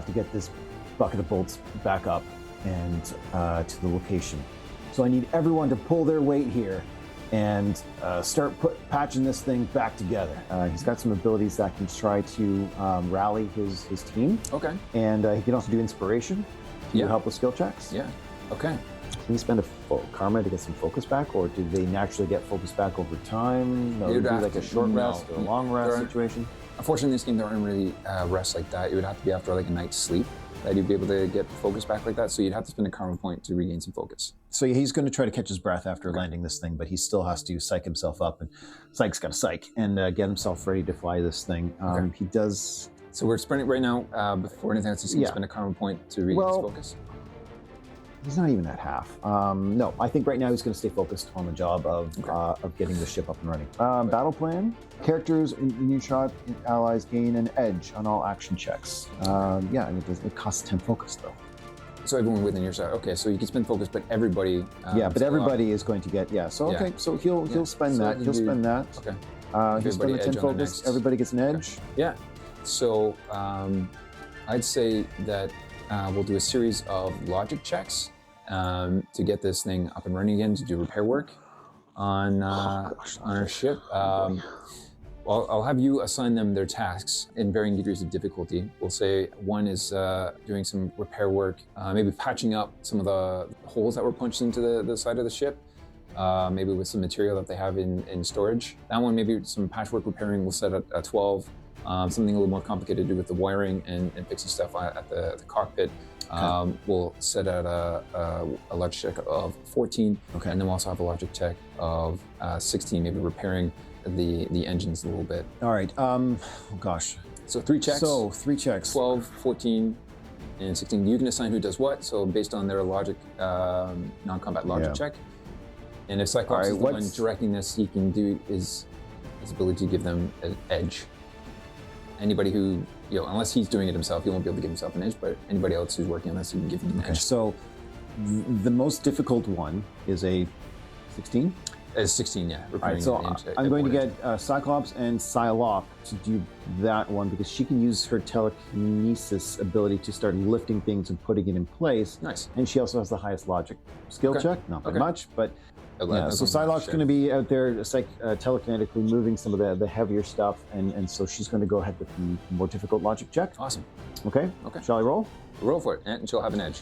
to get this bucket of bolts back up and to the location. So I need everyone to pull their weight here and start patching this thing back together. He's got some abilities that can try to rally his team. Okay. And he can also do inspiration to help with skill checks. Yeah. Okay. Can you spend a karma to get some focus back, or do they naturally get focus back over time? No, would it be like a short rest or a long rest situation? Unfortunately, in this game, there aren't really rests like that. It would have to be after like a night's sleep that you'd be able to get focus back like that. So you'd have to spend a karma point to regain some focus. So he's going to try to catch his breath after landing this thing, but he still has to psych himself up, and Psych's got to psych and get himself ready to fly this thing. He does. So we're spending right now, before anything else, he's going to spend a karma point to regain his focus. He's not even at half. No, I think right now he's going to stay focused on the job of getting the ship up and running. Battle plan. Characters in new shot allies gain an edge on all action checks. And it costs 10 focus though. So everyone within your side. Okay, so you can spend focus, but everybody. But everybody is going to get okay. So he'll spend that. He'll spend that. Okay. He'll spend the 10 focus. Everybody gets an edge. Okay. Yeah. So I'd say that we'll do a series of logic checks to get this thing up and running again, to do repair work on our ship. I'll have you assign them their tasks in varying degrees of difficulty. We'll say one is doing some repair work, maybe patching up some of the holes that were punched into the side of the ship, maybe with some material that they have in storage. That one, maybe some patchwork repairing, we'll set at 12. Something a little more complicated to do with the wiring and fixing stuff at the cockpit. We'll set out a logic check of 14, and then we'll also have a logic check of 16, maybe repairing the engines a little bit. All right. Gosh. So 3 checks. 12, 14, and 16. You can assign who does what. So based on their logic, non-combat logic check. And if Cyclops is the one directing this, he can do his ability to give them an edge. Anybody who, unless he's doing it himself, he won't be able to give himself an edge, but anybody else who's working on this, he can give them an edge. So the most difficult one is a 16? It's 16, yeah. All right, so I'm going to get Cyclops and Psylocke to do that one, because she can use her telekinesis ability to start lifting things and putting it in place. Nice. And she also has the highest logic skill check, not by much, but so Psylocke's going to be out there telekinetically moving some of the heavier stuff, and so she's going to go ahead with the more difficult logic check. Awesome. Okay. Shall I roll? Roll for it, and she'll have an edge.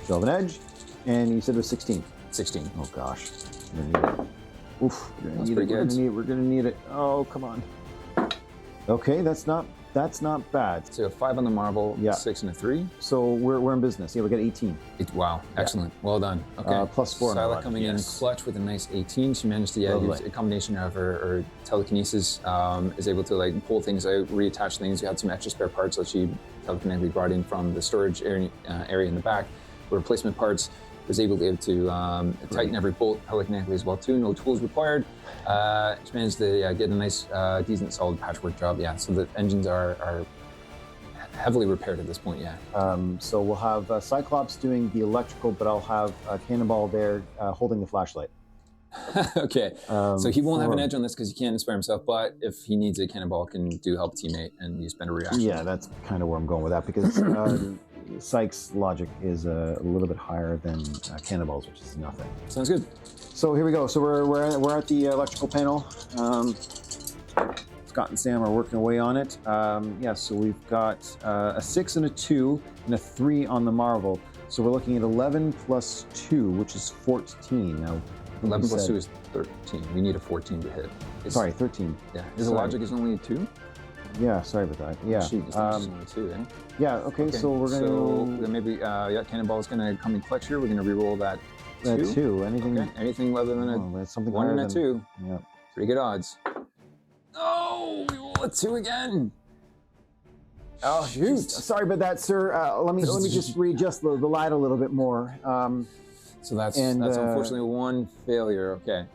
She'll have an edge, and you said it was 16. 16. Oh gosh. We're gonna need it. Oof. That's pretty good. We're gonna need it. Oh, come on. Okay, that's not bad. So 5 on the Marvel, 6 and a 3. So we're in business. Yeah, we got 18. Wow, excellent. Well done. Okay. Plus 4. Psylocke coming in clutch with a nice 18. She managed to use a combination of her telekinesis, is able to pull things out, reattach things. You had some extra spare parts that she telekinetically brought in from the storage area in the back. Replacement parts. Was able to tighten every bolt telekinetically as well too. No tools required. She managed to get a nice, decent, solid patchwork job. Yeah, so the engines are heavily repaired at this point. Yeah. So we'll have Cyclops doing the electrical, but I'll have Cannonball there holding the flashlight. Okay. So he won't have an edge on this because he can't inspire himself. But if he needs a Cannonball, can do help teammate and you spend a reaction. Yeah, that's kind of where I'm going with that, because Psych's logic is a little bit higher than Cannonball's, which is nothing. Sounds good. So here we go. So we're at the electrical panel. Scott and Sam are working away on it. So we've got a 6 and a 2 and a 3 on the Marvel. So we're looking at 11 plus 2, which is 14. Now, 11 plus 2 is 13. We need a 14 to hit. 13. Yeah. His logic is only a 2? Yeah, sorry about that. Yeah. It's only 2, eh? Yeah, okay, so we're going to... So then maybe, Cannonball is going to come in clutch here. We're going to re-roll that 2. That 2. Anything... Okay. Anything other than that's something 1 and a 2. Yeah. Pretty good odds. Oh, we roll a 2 again. Oh, shoot. Sorry about that, sir. Let me just readjust the light a little bit more. So that's unfortunately 1 failure. Okay.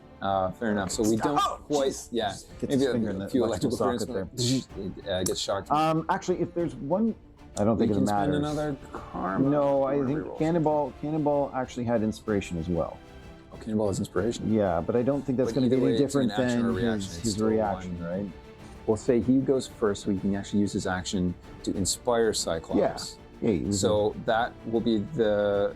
Fair enough. So we don't quite, maybe a few electrical currents there. Gets shocked. Actually, if there's one I don't think we it can matters. spend another karma. No, I think Cannonball actually had inspiration as well. Oh, Cannonball is inspiration. Yeah, but I don't think that's But going to be either way, any it's an different action or than reaction. It's his still reaction, one. right? We'll say he goes first, so he can actually use his action to inspire Cyclops. Yeah. So that will be the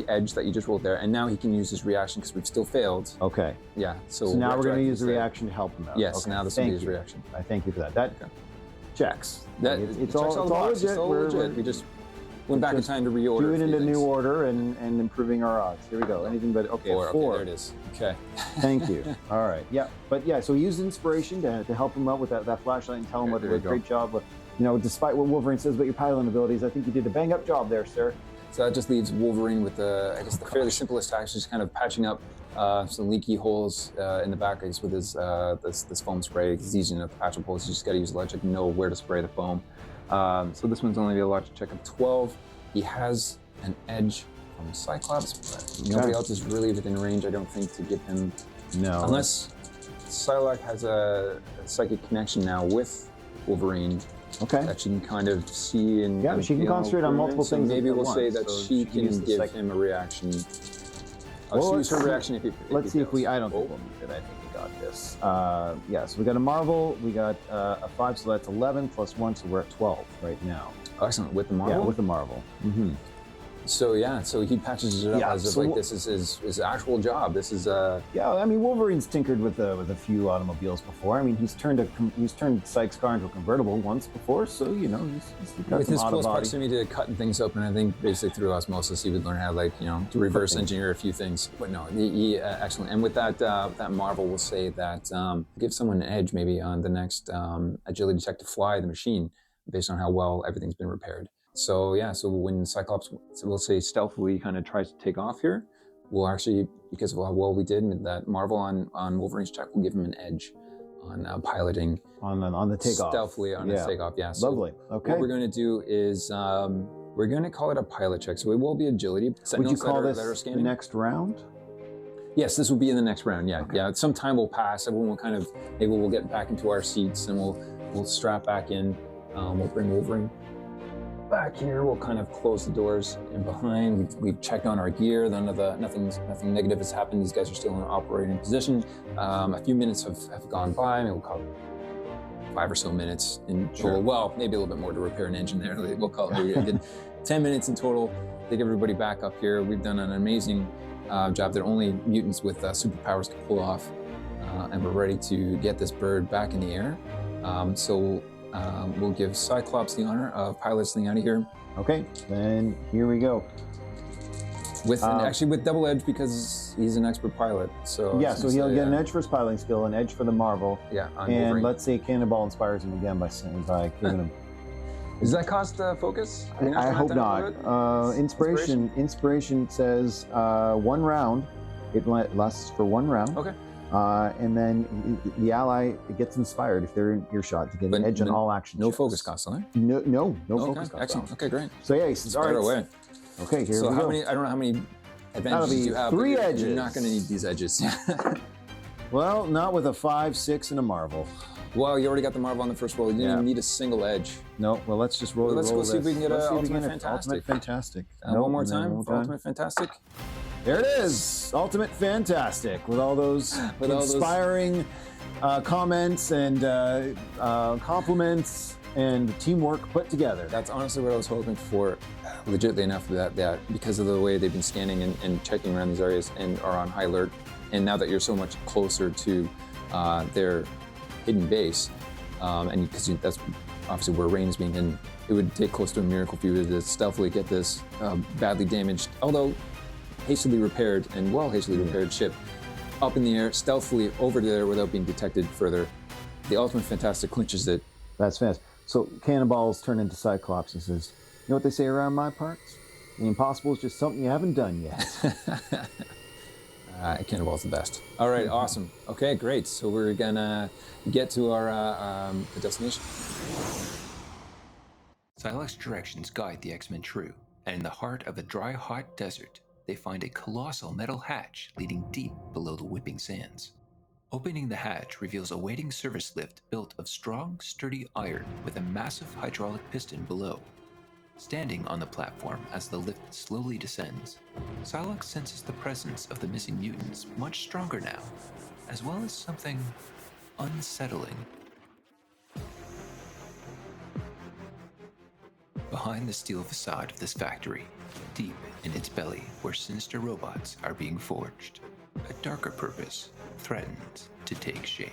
edge that you just rolled there, and now he can use his reaction because we've still failed. Okay. Yeah. So now we're going to use the reaction to help him out. Yes. Okay. Now this will be his reaction. I thank you for that. That checks. That it's checks all boxes. legit. It's all legit. We just went back in time to reorder. Do it in a new order and improving our odds. Here we go. Anything but okay. Four. Okay, there it is. Okay. Thank you. All right. Yeah. But yeah. So we used inspiration to help him out with that flashlight and tell him what a great job. You know, despite what Wolverine says about your piloting abilities, I think you did a bang up job there, sir. So that just leaves Wolverine with the fairly simplest task, just kind of patching up some leaky holes in the back, I guess, with his this foam spray. It's easy enough to patch up holes. You just got to use logic and know where to spray the foam. So this one's only a logic check of 12. He has an edge from Cyclops, but nobody else is really within range, I don't think, to give him. No. Unless Psylocke has a psychic connection now with Wolverine. Okay. That she can kind of see and she can concentrate on multiple things. Maybe we'll say that so she can give him a reaction. I'll use her reaction if he Let's see if we. I don't think we'll need it. I think we got this. So we got a Marvel. We got a 5, so that's 11 plus 1, so we're at 12 right now. Excellent. With the Marvel? Yeah, with the Marvel. Mm-hmm. So he patches it up as if like this is his actual job. This is Yeah, I mean Wolverine's tinkered with a few automobiles before. I mean he's turned Sykes' car into a convertible once before, so you know he's got with some his close body. proximity to cutting things open. I think basically through osmosis he would learn how to reverse engineer a few things. But no, he excellent. And with that Marvel, will say that give someone an edge maybe on the next agility check to fly the machine based on how well everything's been repaired. So when Cyclops, we'll say stealthily kind of tries to take off here, we'll actually, because of how well we did, that Marvel on Wolverine's check will give him an edge on piloting on the takeoff. Stealthily on his takeoff, yeah. So lovely. Okay. What we're going to do is we're going to call it a pilot check. So it will be agility. Would you call this the next round? Yes, this will be in the next round. Yeah, yeah. Some time will pass. Everyone will maybe we'll get back into our seats and we'll strap back in. We'll bring Wolverine back here. We'll kind of close the doors in behind. We've checked on our gear. Nothing negative has happened. These guys are still in an operating position. A few minutes have gone by. Maybe we'll call it 5 or so minutes in total. Well, maybe a little bit more to repair an engine there. We'll call it. We did 10 minutes in total. Take everybody back up here. We've done an amazing job that only mutants with superpowers can pull off, and we're ready to get this bird back in the air. We'll give Cyclops the honor of piloting out of here. Okay, then here we go. Actually with double edge because he's an expert pilot. So so he'll get an edge for his piloting skill, an edge for the Marvel. Yeah, on and Wolverine. Let's say Cannonball inspires him again by giving him. Does that cost focus? I hope not. Inspiration says 1 round. It lasts for 1 round. Okay. And then the ally gets inspired if they're in earshot to get an edge on all action. No checks. Focus cost, huh? No focus cost. Excellent. Okay, great. So yeah, he says, all right. Away. Okay, here so we how go. many? I don't know how many advantages you have. 3 but edges. You're not going to need these edges. Well, not with a 5, 6, and a Marvel. Well, you already got the Marvel on the first roll. You didn't even need a single edge. No. Well, let's just roll. Let's go see if we can get an Ultimate Fantastic. Fantastic. One more time. Ultimate Fantastic. There it is. Ultimate Fantastic with all those inspiring comments and compliments and teamwork put together. That's honestly what I was hoping for. Legitimately enough that because of the way they've been scanning and checking around these areas and are on high alert, and now that you're so much closer to their hidden base, and because that's obviously where Rain is being hidden, it would take close to a miracle for you to stealthily get this badly damaged, although hastily repaired ship up in the air, stealthily over there without being detected further. The Ultimate Fantastic clinches it. That's fast. So Cannonballs turn into Cyclops and says, you know what they say around my parts? The impossible is just something you haven't done yet. Cannonball's the best. All right, awesome. Okay, great. So we're gonna get to our the destination. Psylocke's directions guide the X-Men true, and in the heart of a dry, hot desert, they find a colossal metal hatch leading deep below the whipping sands. Opening the hatch reveals a waiting service lift built of strong, sturdy iron with a massive hydraulic piston below. Standing on the platform as the lift slowly descends, Psylocke senses the presence of the missing mutants much stronger now, as well as something unsettling. Behind the steel facade of this factory, deep in its belly where sinister robots are being forged, a darker purpose threatens to take shape.